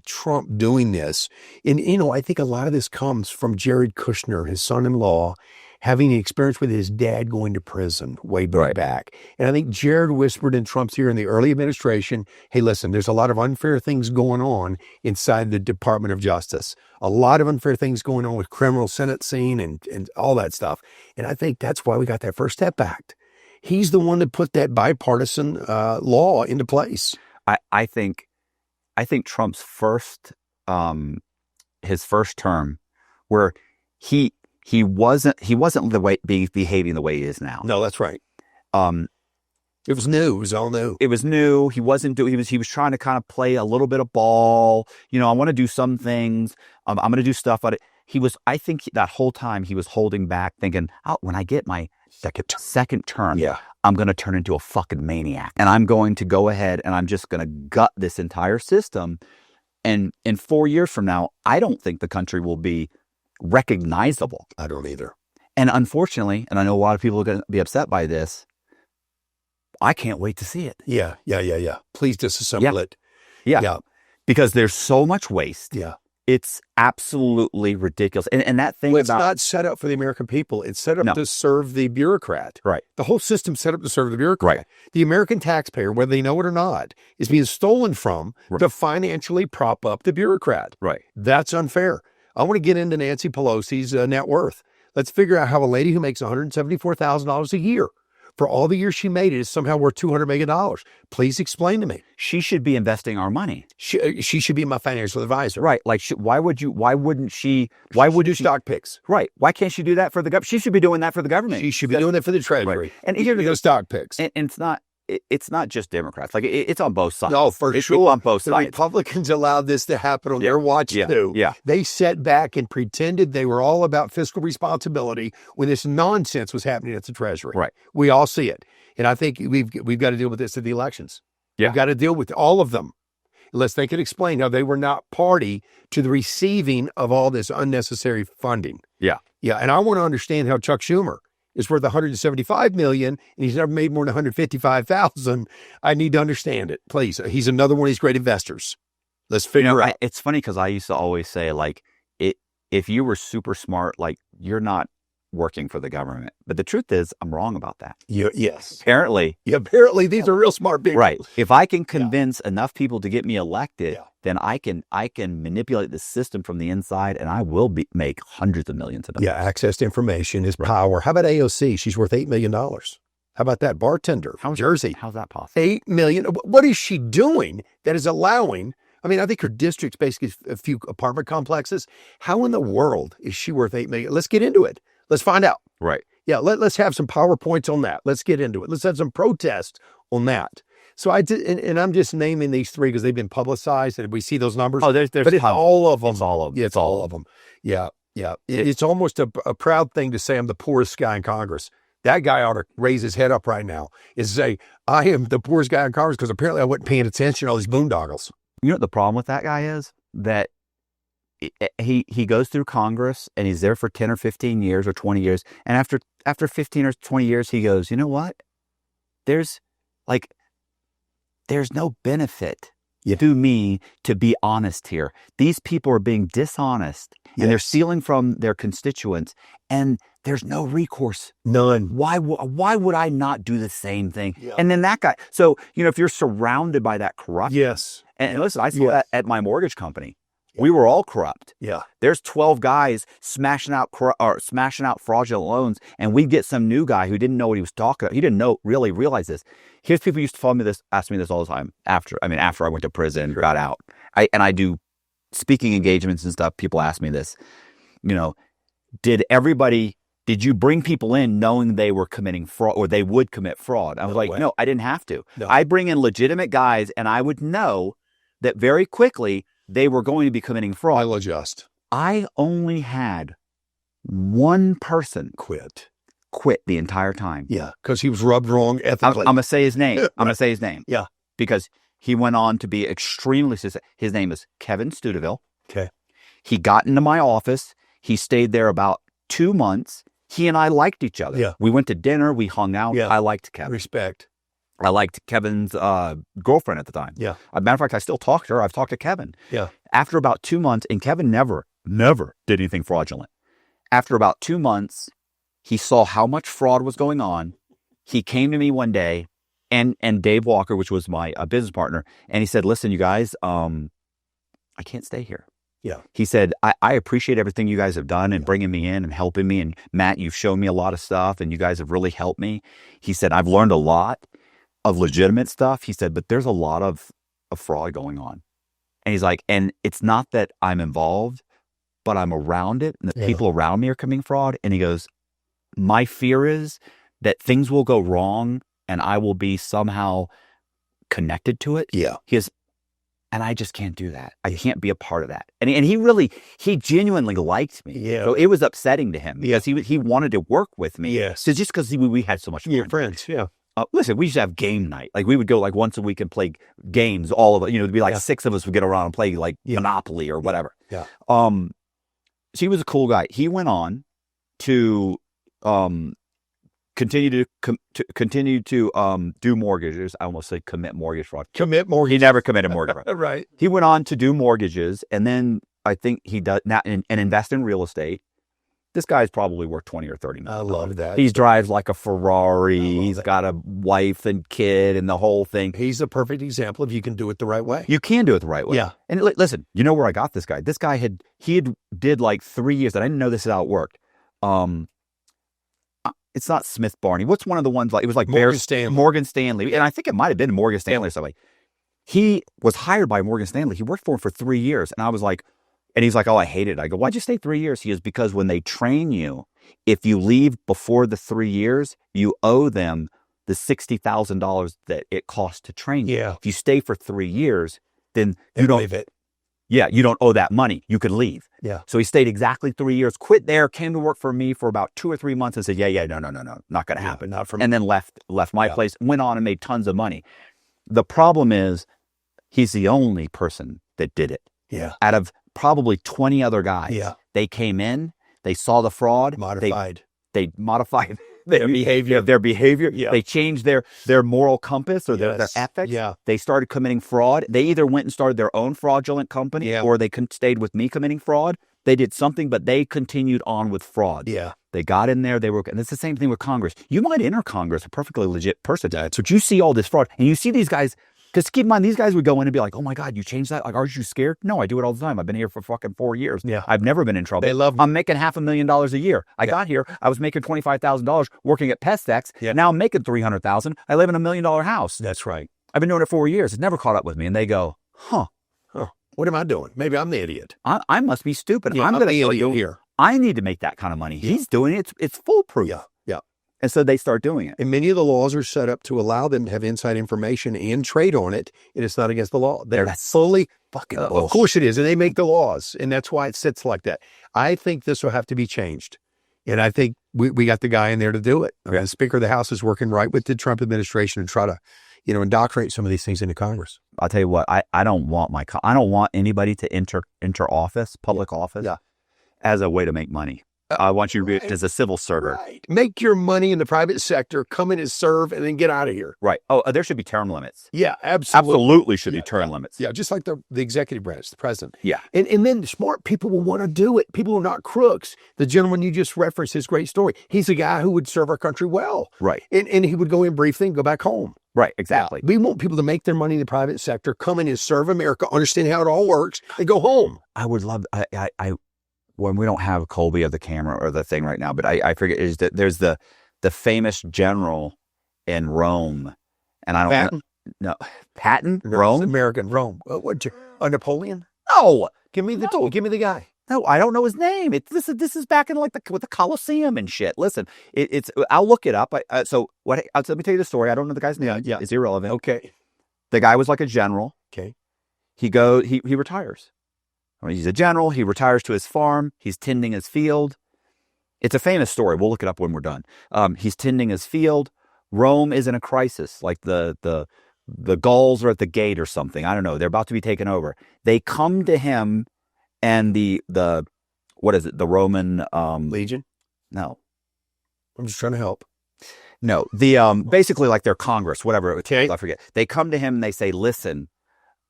[SPEAKER 1] Trump doing this? And, I think a lot of this comes from Jared Kushner, his son-in-law, having an experience with his dad going to prison way back. And I think Jared whispered in Trump's ear in the early administration, hey, listen, there's a lot of unfair things going on inside the Department of Justice. A lot of unfair things going on with criminal sentencing and all that stuff. And I think that's why we got that First Step Act. He's the one that put that bipartisan law into place.
[SPEAKER 2] I think Trump's his first term, where he wasn't behaving the way he is now.
[SPEAKER 1] No, that's right. It was new. It was all new.
[SPEAKER 2] It was new. He wasn't doing. He was trying to kind of play a little bit of ball. I want to do some things. I'm going to do stuff. But I think that whole time he was holding back, thinking, oh, when I get my second term, I'm going to turn into a fucking maniac, and I'm going to go ahead and I'm just going to gut this entire system. And in 4 years from now, I don't think the country will be recognizable.
[SPEAKER 1] I don't either.
[SPEAKER 2] And unfortunately, and I know a lot of people are going to be upset by this, I can't wait to see it.
[SPEAKER 1] Yeah. Please disassemble it.
[SPEAKER 2] Yeah. Because there's so much waste.
[SPEAKER 1] Yeah.
[SPEAKER 2] It's absolutely ridiculous. And that thing
[SPEAKER 1] it's not set up for the American people. It's set up to serve the bureaucrat.
[SPEAKER 2] Right.
[SPEAKER 1] The whole system's set up to serve the bureaucrat.
[SPEAKER 2] Right.
[SPEAKER 1] The American taxpayer, whether they know it or not, is being stolen from to financially prop up the bureaucrat.
[SPEAKER 2] Right.
[SPEAKER 1] That's unfair. I want to get into Nancy Pelosi's net worth. Let's figure out how a lady who makes $174,000 a year for all the years she made it is somehow worth $200 million. Please explain to me.
[SPEAKER 2] She should be investing our money.
[SPEAKER 1] She should be my financial advisor.
[SPEAKER 2] Right. Like, why wouldn't she
[SPEAKER 1] do stock picks?
[SPEAKER 2] Right. Why can't she do that for the government? She should be doing that for the government.
[SPEAKER 1] She should be doing that for the Treasury.
[SPEAKER 2] Right.
[SPEAKER 1] And here to go stock picks.
[SPEAKER 2] And it's not just Democrats. Like, it's on both sides.
[SPEAKER 1] No, for
[SPEAKER 2] it's
[SPEAKER 1] sure.
[SPEAKER 2] on both
[SPEAKER 1] the
[SPEAKER 2] sides.
[SPEAKER 1] Republicans allowed this to happen on their watch too.
[SPEAKER 2] Yeah.
[SPEAKER 1] They sat back and pretended they were all about fiscal responsibility when this nonsense was happening at the Treasury.
[SPEAKER 2] Right.
[SPEAKER 1] We all see it. And I think we've got to deal with this at the elections.
[SPEAKER 2] Yeah.
[SPEAKER 1] We've got to deal with all of them. Unless they could explain how they were not party to the receiving of all this unnecessary funding.
[SPEAKER 2] Yeah.
[SPEAKER 1] Yeah. And I want to understand how Chuck Schumer is worth $175 million and he's never made more than $155,000. I need to understand it, please. He's another one of these great investors. Let's figure out.
[SPEAKER 2] It's funny because I used to always say, like, if you were super smart, like, you're not working for the government. But the truth is, I'm wrong about that.
[SPEAKER 1] Yes.
[SPEAKER 2] Apparently.
[SPEAKER 1] Yeah, apparently these are real smart people.
[SPEAKER 2] Right. If I can convince enough people to get me elected, then I can manipulate the system from the inside, and I will make hundreds of millions of dollars.
[SPEAKER 1] Yeah, access to information is power. How about AOC? She's worth $8 million. How about that bartender from Jersey?
[SPEAKER 2] How's that possible?
[SPEAKER 1] $8 million. What is she doing that is allowing? I mean, I think her district's basically a few apartment complexes. How in the world is she worth $8 million? Let's get into it. Let's find out.
[SPEAKER 2] Right.
[SPEAKER 1] Yeah, let's have some PowerPoints on that. Let's get into it. Let's have some protests on that. So I did, and I'm just naming these three because they've been publicized and we see those numbers.
[SPEAKER 2] Oh, there's
[SPEAKER 1] but it's all of them.
[SPEAKER 2] It's all of them.
[SPEAKER 1] Yeah, it's all of them. Yeah. It's almost a proud thing to say I'm the poorest guy in Congress. That guy ought to raise his head up right now and say, I am the poorest guy in Congress because apparently I wasn't paying attention to all these boondoggles.
[SPEAKER 2] You know what the problem with that guy is? That he goes through Congress and he's there for 10 or 15 years or 20 years. And after 15 or 20 years, he goes, you know what? There's no benefit to me to be honest here. These people are being dishonest and they're stealing from their constituents. And there's no recourse.
[SPEAKER 1] None.
[SPEAKER 2] Why would I not do the same thing?
[SPEAKER 1] Yeah.
[SPEAKER 2] And then that guy, so, if you're surrounded by that corruption,
[SPEAKER 1] Yes.
[SPEAKER 2] and listen, I saw that at my mortgage company.
[SPEAKER 1] Yeah.
[SPEAKER 2] We were all corrupt.
[SPEAKER 1] Yeah.
[SPEAKER 2] There's 12 guys smashing out fraudulent loans, and we get some new guy who didn't know what he was talking about. He didn't really realize this. Here's people who used to ask me this all the time after I went to prison, got out. I do speaking engagements and stuff. People ask me this, did you bring people in knowing they were committing fraud or they would commit fraud? I was no, I didn't have to.
[SPEAKER 1] No.
[SPEAKER 2] I bring in legitimate guys, and I would know that very quickly they were going to be committing fraud.
[SPEAKER 1] I'll adjust.
[SPEAKER 2] I only had one person
[SPEAKER 1] Quit
[SPEAKER 2] the entire time.
[SPEAKER 1] Yeah, because he was rubbed wrong
[SPEAKER 2] I'm
[SPEAKER 1] ethically.
[SPEAKER 2] going to say his name. I'm going to say his name.
[SPEAKER 1] Yeah.
[SPEAKER 2] Because he went on to be extremely successful. His name is Kevin Studeville.
[SPEAKER 1] Okay.
[SPEAKER 2] He got into my office. He stayed there about 2 months. He and I liked each other.
[SPEAKER 1] Yeah.
[SPEAKER 2] We went to dinner. We hung out.
[SPEAKER 1] Yeah.
[SPEAKER 2] I liked Kevin.
[SPEAKER 1] Respect.
[SPEAKER 2] I liked Kevin's girlfriend at the time.
[SPEAKER 1] Yeah.
[SPEAKER 2] As a matter of fact, I still talk to her. I've talked to Kevin.
[SPEAKER 1] Yeah.
[SPEAKER 2] After about 2 months, and Kevin never did anything fraudulent. After about 2 months, he saw how much fraud was going on. He came to me one day, and Dave Walker, which was my business partner, and he said, "Listen, you guys, I can't stay here."
[SPEAKER 1] Yeah.
[SPEAKER 2] He said, I appreciate everything you guys have done and bringing me in and helping me. And Matt, you've shown me a lot of stuff, and you guys have really helped me. He said, I've learned a lot of legitimate stuff. He said, but there's a lot of fraud going on. And he's like, and it's not that I'm involved, but I'm around it. And the people around me are committing fraud. And he goes, my fear is that things will go wrong and I will be somehow connected to it.
[SPEAKER 1] Yeah.
[SPEAKER 2] He goes, and I just can't do that. I can't be a part of that. And he genuinely liked me.
[SPEAKER 1] Yeah.
[SPEAKER 2] So it was upsetting to him because he wanted to work with me.
[SPEAKER 1] Yes.
[SPEAKER 2] So just because we had so much fun.
[SPEAKER 1] Yeah, friends. Yeah.
[SPEAKER 2] Listen, we used to have game night. Like we would go like once a week and play games. All of it, it'd be like 6 of us would get around and play like Monopoly or whatever.
[SPEAKER 1] Yeah.
[SPEAKER 2] So he was a cool guy. He went on to continue to do mortgages. I almost say commit mortgage fraud.
[SPEAKER 1] Commit mortgage.
[SPEAKER 2] He never committed mortgage fraud.
[SPEAKER 1] Right.
[SPEAKER 2] He went on to do mortgages, and then I think he does now and invest in real estate. This guy's probably worth 20 or 30 million.
[SPEAKER 1] I love that.
[SPEAKER 2] He drives like a Ferrari. He's got a wife and kid and the whole thing.
[SPEAKER 1] He's a perfect example of you can do it the right way.
[SPEAKER 2] You can do it the right way.
[SPEAKER 1] Yeah.
[SPEAKER 2] And listen, you know where I got this guy? This guy did like 3 years, and I didn't know this is how it worked. It's not Smith Barney. What's one of the ones like it was like Morgan Stanley. And I think it might have been Morgan Stanley or something. He was hired by Morgan Stanley. He worked for him for 3 years. And I was like, and he's like, oh, I hate it. I go, why'd you stay 3 years? He is because when they train you, if you leave before the 3 years, you owe them the $60,000 that it costs to train you.
[SPEAKER 1] Yeah.
[SPEAKER 2] If you stay for 3 years, then you don't
[SPEAKER 1] leave it.
[SPEAKER 2] Yeah, you don't owe that money. You can leave.
[SPEAKER 1] Yeah.
[SPEAKER 2] So he stayed exactly 3 years, quit there, came to work for me for about 2 or 3 months and said, no, not going to happen.
[SPEAKER 1] Not for me.
[SPEAKER 2] And then left my place, went on and made tons of money. The problem is he's the only person that did it.
[SPEAKER 1] Yeah.
[SPEAKER 2] Out of probably 20 other guys.
[SPEAKER 1] Yeah.
[SPEAKER 2] They came in, they saw the fraud.
[SPEAKER 1] Modified.
[SPEAKER 2] They modified
[SPEAKER 1] their behavior. Yeah.
[SPEAKER 2] They changed their moral compass or their ethics.
[SPEAKER 1] Yeah.
[SPEAKER 2] They started committing fraud. They either went and started their own fraudulent company or they stayed with me committing fraud. They did something, but they continued on with fraud. Yeah. They got in there. And it's the same thing with Congress. You might enter Congress a perfectly legit person. But you see all this fraud and you see these guys. Because keep in mind, these guys would go in and be like, oh my God, you changed that? Like, aren't you scared? No, I do it all the time. I've been here for fucking 4 years. Yeah. I've never been in trouble.
[SPEAKER 1] They love me.
[SPEAKER 2] I'm making $500,000 a year. I got here. I was making $25,000 working at Pestex. Yeah. Now I'm making $300,000. I live in $1 million house.
[SPEAKER 1] That's right.
[SPEAKER 2] I've been doing it 4 years. It's never caught up with me. And they go, huh.
[SPEAKER 1] What am I doing? Maybe I'm the idiot.
[SPEAKER 2] I must be stupid.
[SPEAKER 1] Yeah,
[SPEAKER 2] I'm going to
[SPEAKER 1] the
[SPEAKER 2] tell
[SPEAKER 1] idiot
[SPEAKER 2] you
[SPEAKER 1] here.
[SPEAKER 2] I need to make that kind of money. He's doing it. It's foolproof.
[SPEAKER 1] Yeah.
[SPEAKER 2] And so they start doing it.
[SPEAKER 1] And many of the laws are set up to allow them to have inside information and trade on it. And it's not against the law. They're fully fucking of course it is. And they make the laws. And that's why it sits like that. I think this will have to be changed. And I think we got the guy in there to do it. The Speaker of the House is working right with the Trump administration and try to, indoctrinate some of these things into Congress.
[SPEAKER 2] I'll tell you what, I don't want anybody to enter office, public office, as a way to make money. I want you to be as a civil servant.
[SPEAKER 1] Right. Make your money in the private sector, come in and serve, and then get out of here.
[SPEAKER 2] Right. Oh, there should be term limits.
[SPEAKER 1] Yeah, absolutely.
[SPEAKER 2] Absolutely should be term limits.
[SPEAKER 1] Yeah, just like the executive branch, the president.
[SPEAKER 2] Yeah.
[SPEAKER 1] And then smart people will want to do it. People who are not crooks. The gentleman you just referenced, his great story. He's a guy who would serve our country well.
[SPEAKER 2] Right.
[SPEAKER 1] And he would go in briefly and go back home.
[SPEAKER 2] Right, exactly.
[SPEAKER 1] Yeah. We want people to make their money in the private sector, come in and serve America, understand how it all works, and go home.
[SPEAKER 2] I would love, when we don't have Colby of the camera or the thing right now, but I forget, is that there's the famous general in Rome, and I don't
[SPEAKER 1] Patton?
[SPEAKER 2] know. No, Patton?
[SPEAKER 1] No,
[SPEAKER 2] Rome?
[SPEAKER 1] American Rome. Napoleon?
[SPEAKER 2] No,
[SPEAKER 1] Give me the guy.
[SPEAKER 2] no, I don't know his name. This is back in like with the Colosseum and shit. Listen, it's I'll look it up. So let me tell you the story. I don't know the guy's name.
[SPEAKER 1] Yeah.
[SPEAKER 2] It's irrelevant.
[SPEAKER 1] Okay.
[SPEAKER 2] The guy was like a general.
[SPEAKER 1] Okay.
[SPEAKER 2] He retires. I mean, he's a general. He retires to his farm. He's tending his field. It's a famous story. We'll look it up when we're done. He's tending his field. Rome is in a crisis. Like the Gauls are at the gate or something. I don't know. They're about to be taken over. They come to him, and the what is it? The Roman
[SPEAKER 1] Legion?
[SPEAKER 2] No,
[SPEAKER 1] I'm just trying to help.
[SPEAKER 2] no. The basically like their Congress, whatever.
[SPEAKER 1] Okay.
[SPEAKER 2] I forget. They come to him and they say, "Listen."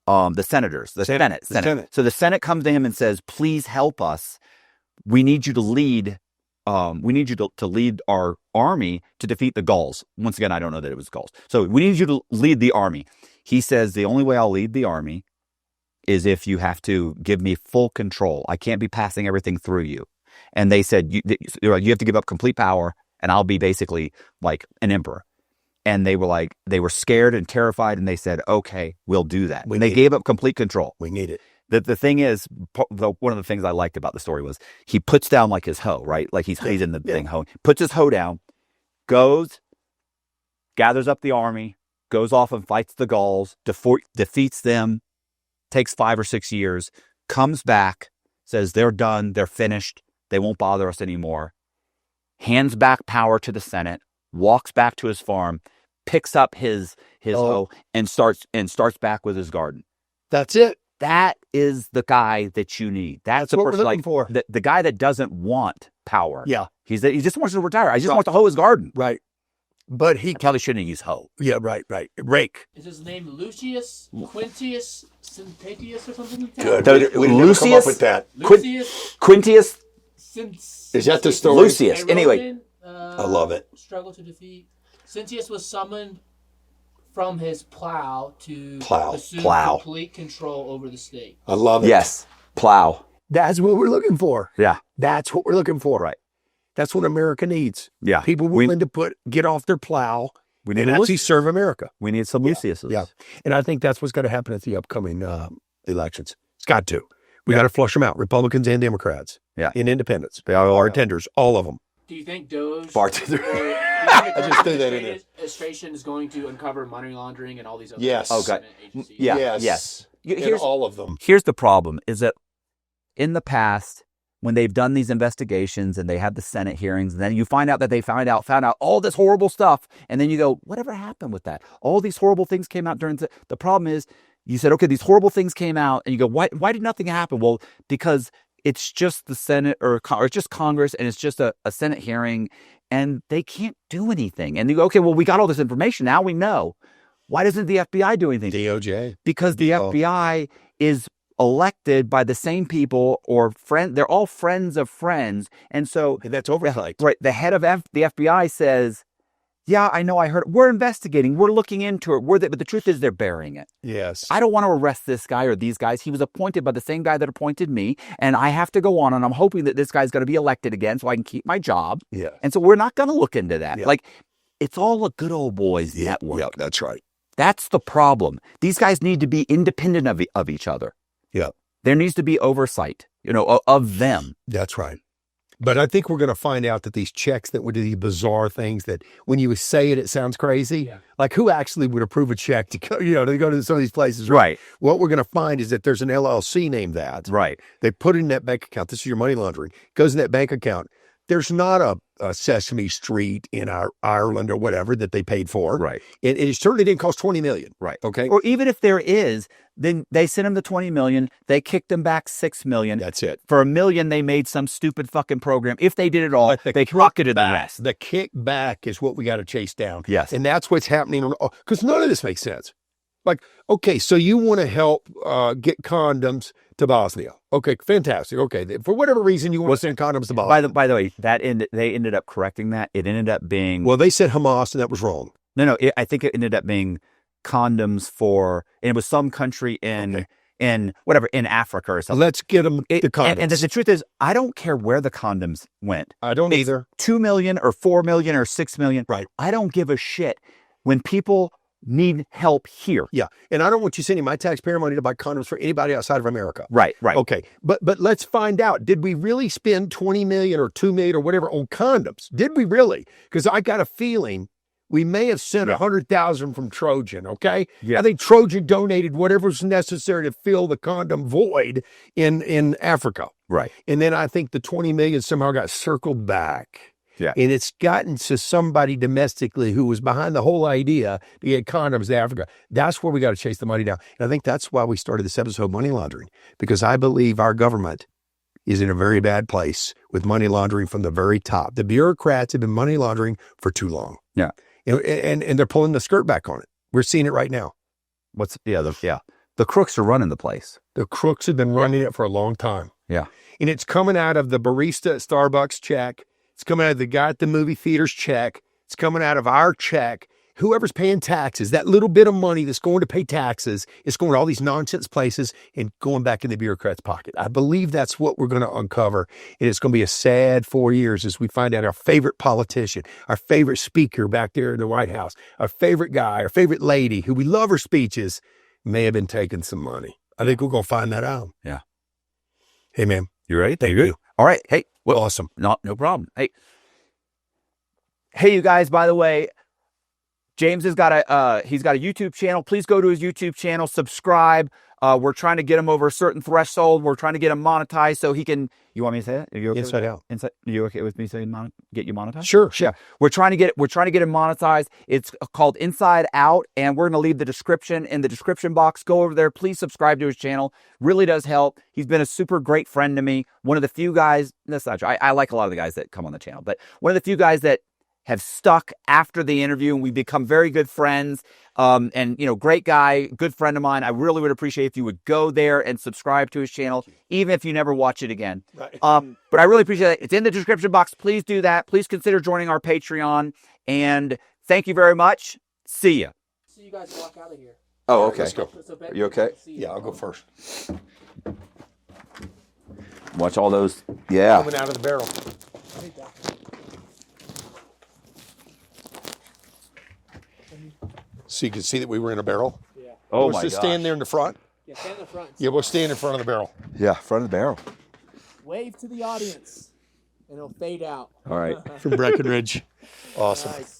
[SPEAKER 2] The senators, the Senate. So the Senate comes to him and says, "Please help us. We need you to lead. We need you to lead our army to defeat the Gauls." Once again, I don't know that it was Gauls. So we need you to lead the army. He says, "The only way I'll lead the army is if you have to give me full control. I can't be passing everything through you." And they said, "You have to give up complete power, and I'll be basically like an emperor." And they were scared and terrified, and they said, "Okay, we'll do that." When they gave up complete control.
[SPEAKER 1] We need it.
[SPEAKER 2] The thing is, one of the things I liked about the story was he puts down like his hoe, right? Like he's in the thing hoeing, puts his hoe down, goes, gathers up the army, goes off and fights the Gauls, defeats them, takes 5 or 6 years, comes back, says they're done, they're finished, they won't bother us anymore, hands back power to the Senate, walks back to his farm, picks up his hoe, and starts back with his garden.
[SPEAKER 1] That's it.
[SPEAKER 2] That is the guy that you need. That's
[SPEAKER 1] what we're looking for.
[SPEAKER 2] The guy that doesn't want power.
[SPEAKER 1] Yeah.
[SPEAKER 2] He just wants to retire. I just want to hoe his garden.
[SPEAKER 1] Right. But he
[SPEAKER 2] probably shouldn't use hoe.
[SPEAKER 1] Yeah, right. Rake.
[SPEAKER 4] Is his name Lucius Quintius Syntetius or something like that?
[SPEAKER 1] Good. We didn't come up with that.
[SPEAKER 4] Lucius
[SPEAKER 2] Quintius.
[SPEAKER 1] Is that the story?
[SPEAKER 2] Lucius. Anyway.
[SPEAKER 1] I love it.
[SPEAKER 4] Struggle to defeat. Cynthius was summoned from his plow to assume complete control over the state.
[SPEAKER 1] I love it.
[SPEAKER 2] Yes. Plow.
[SPEAKER 1] That's what we're looking for.
[SPEAKER 2] Yeah.
[SPEAKER 1] That's what we're looking for.
[SPEAKER 2] Right.
[SPEAKER 1] That's what America needs.
[SPEAKER 2] Yeah.
[SPEAKER 1] People willing to get off their plow and actually serve America.
[SPEAKER 2] We need some Luciuses.
[SPEAKER 1] Yeah. And I think that's what's going to happen at the upcoming elections. It's got to. We got to flush them out, Republicans and Democrats.
[SPEAKER 2] Yeah.
[SPEAKER 1] And independents. They are bartenders, all of them.
[SPEAKER 4] Do you think Doge
[SPEAKER 2] Bartender.
[SPEAKER 4] I
[SPEAKER 1] just threw that in there.
[SPEAKER 4] Administration is going to uncover money laundering and all these other
[SPEAKER 2] Okay.
[SPEAKER 4] agencies?
[SPEAKER 2] Yeah.
[SPEAKER 1] Yes.
[SPEAKER 2] Here's
[SPEAKER 1] all of them.
[SPEAKER 2] Here's the problem: is that in the past, when they've done these investigations and they have the Senate hearings, and then you find out that they found out all this horrible stuff, and then you go, whatever happened with that? All these horrible things came out during the problem is, you said, okay, these horrible things came out, and you go, why did nothing happen? Well, because it's just the Senate or it's just Congress, and it's just a Senate hearing, and they can't do anything. And you go, okay, well, we got all this information. Now we know. Why doesn't the FBI do anything?
[SPEAKER 1] DOJ.
[SPEAKER 2] Because the FBI is elected by the same people or they're all friends of friends. And so
[SPEAKER 1] that's oversight.
[SPEAKER 2] Right. The head of the FBI says, yeah, I know, I heard. We're investigating. We're looking into it. But the truth is they're burying it.
[SPEAKER 1] Yes.
[SPEAKER 2] I don't want to arrest this guy or these guys. He was appointed by the same guy that appointed me. And I have to go on. And I'm hoping that this guy's going to be elected again so I can keep my job.
[SPEAKER 1] Yeah.
[SPEAKER 2] And so we're not going to look into that.
[SPEAKER 1] Yeah.
[SPEAKER 2] Like, it's all a good old boys network.
[SPEAKER 1] Yeah, that's right.
[SPEAKER 2] That's the problem. These guys need to be independent of each other.
[SPEAKER 1] Yeah.
[SPEAKER 2] There needs to be oversight, of them.
[SPEAKER 1] That's right. But I think we're going to find out that these checks that would do these bizarre things that when you say it sounds crazy. Yeah. Like who actually would approve a check to go, to go to some of these places?
[SPEAKER 2] Right.
[SPEAKER 1] What we're going to find is that there's an LLC named that.
[SPEAKER 2] Right.
[SPEAKER 1] They put it in that bank account. This is your money laundering. Goes in that bank account. there's not a Sesame Street in Ireland or whatever that they paid for.
[SPEAKER 2] Right.
[SPEAKER 1] It certainly didn't cost $20 million.
[SPEAKER 2] Right.
[SPEAKER 1] Okay.
[SPEAKER 2] Or even if there is, then they sent them the $20 million. They kicked them back $6 million.
[SPEAKER 1] That's it.
[SPEAKER 2] For $1 million, they made some stupid fucking program. If they did it all, they pocketed the rest.
[SPEAKER 1] The kickback is what we got to chase down.
[SPEAKER 2] Yes.
[SPEAKER 1] And that's what's happening. Because none of this makes sense. Like, okay, so you want to help get condoms to Bosnia. Okay, fantastic. Okay, for whatever reason you want to send condoms to Bosnia.
[SPEAKER 2] By the way, they ended up correcting that. It ended up being...
[SPEAKER 1] Well, they said Hamas, and that was wrong.
[SPEAKER 2] No, I think it ended up being condoms for... And it was some country in Africa or something.
[SPEAKER 1] Let's get them the condoms.
[SPEAKER 2] And the truth is, I don't care where the condoms went.
[SPEAKER 1] I don't either.
[SPEAKER 2] 2 million or 4 million or 6 million.
[SPEAKER 1] Right.
[SPEAKER 2] I don't give a shit when people need help here.
[SPEAKER 1] Yeah. And I don't want you sending my taxpayer money to buy condoms for anybody outside of America.
[SPEAKER 2] Right.
[SPEAKER 1] Okay. But let's find out. Did we really spend 20 million or 2 million or whatever on condoms? Did we really? Because I got a feeling we may have sent 100,000 from Trojan. Okay.
[SPEAKER 2] Yeah.
[SPEAKER 1] I think Trojan donated whatever was necessary to fill the condom void in Africa.
[SPEAKER 2] Right.
[SPEAKER 1] And then I think the 20 million somehow got circled back.
[SPEAKER 2] Yeah.
[SPEAKER 1] And it's gotten to somebody domestically who was behind the whole idea to get condoms to Africa. That's where we got to chase the money down. And I think that's why we started this episode, Money Laundering, because I believe our government is in a very bad place with money laundering from the very top. The bureaucrats have been money laundering for too long.
[SPEAKER 2] Yeah.
[SPEAKER 1] And they're pulling the skirt back on it. We're seeing it right now.
[SPEAKER 2] The crooks are running the place.
[SPEAKER 1] The crooks have been running it for a long time.
[SPEAKER 2] Yeah.
[SPEAKER 1] And it's coming out of the barista at Starbucks check. It's coming out of the guy at the movie theater's check. It's coming out of our check. Whoever's paying taxes, that little bit of money that's going to pay taxes, is going to all these nonsense places and going back in the bureaucrat's pocket. I believe that's what we're going to uncover. And it's going to be a sad 4 years as we find out our favorite politician, our favorite speaker back there in the White House, our favorite guy, our favorite lady, who we love her speeches, may have been taking some money. I think we're going to find that out.
[SPEAKER 2] Yeah.
[SPEAKER 1] Hey, man.
[SPEAKER 2] You ready?
[SPEAKER 1] Thank you.
[SPEAKER 2] All right. Hey.
[SPEAKER 1] Well, awesome.
[SPEAKER 2] No problem. Hey, you guys, by the way, James has got a YouTube channel. Please go to his YouTube channel, subscribe. We're trying to get him over a certain threshold. We're trying to get him monetized so he can, you want me to say that? Are you okay?
[SPEAKER 1] Inside Out.
[SPEAKER 2] Are you okay with me saying get you monetized?
[SPEAKER 1] Sure.
[SPEAKER 2] Yeah. We're trying to get him monetized. It's called Inside Out, and we're going to leave the description in the description box. Go over there. Please subscribe to his channel. Really does help. He's been a super great friend to me. One of the few guys, that's not true. I like a lot of the guys that come on the channel, but one of the few guys that have stuck after the interview, and we've become very good friends. And, great guy, good friend of mine. I really would appreciate if you would go there and subscribe to his channel, even if you never watch it again.
[SPEAKER 1] Right.
[SPEAKER 2] But I really appreciate it. It's in the description box. Please do that. Please consider joining our Patreon. And thank you very much. See ya.
[SPEAKER 4] So you guys walk out of here.
[SPEAKER 2] Oh, okay.
[SPEAKER 1] Let's go.
[SPEAKER 2] Are you okay?
[SPEAKER 1] Yeah, I'll go first.
[SPEAKER 2] Watch all those. Yeah.
[SPEAKER 1] Coming out of the barrel. So you can see that we were in a barrel.
[SPEAKER 4] Yeah.
[SPEAKER 2] Oh,
[SPEAKER 1] Let's
[SPEAKER 2] my
[SPEAKER 1] just
[SPEAKER 2] gosh.
[SPEAKER 1] stand there in the front.
[SPEAKER 4] Yeah, stand in the front.
[SPEAKER 1] Yeah, we'll stand in front of the barrel.
[SPEAKER 2] Yeah, front of the barrel.
[SPEAKER 4] Wave to the audience, and it'll fade out.
[SPEAKER 2] All right.
[SPEAKER 1] From Breckenridge. Awesome.
[SPEAKER 4] Nice.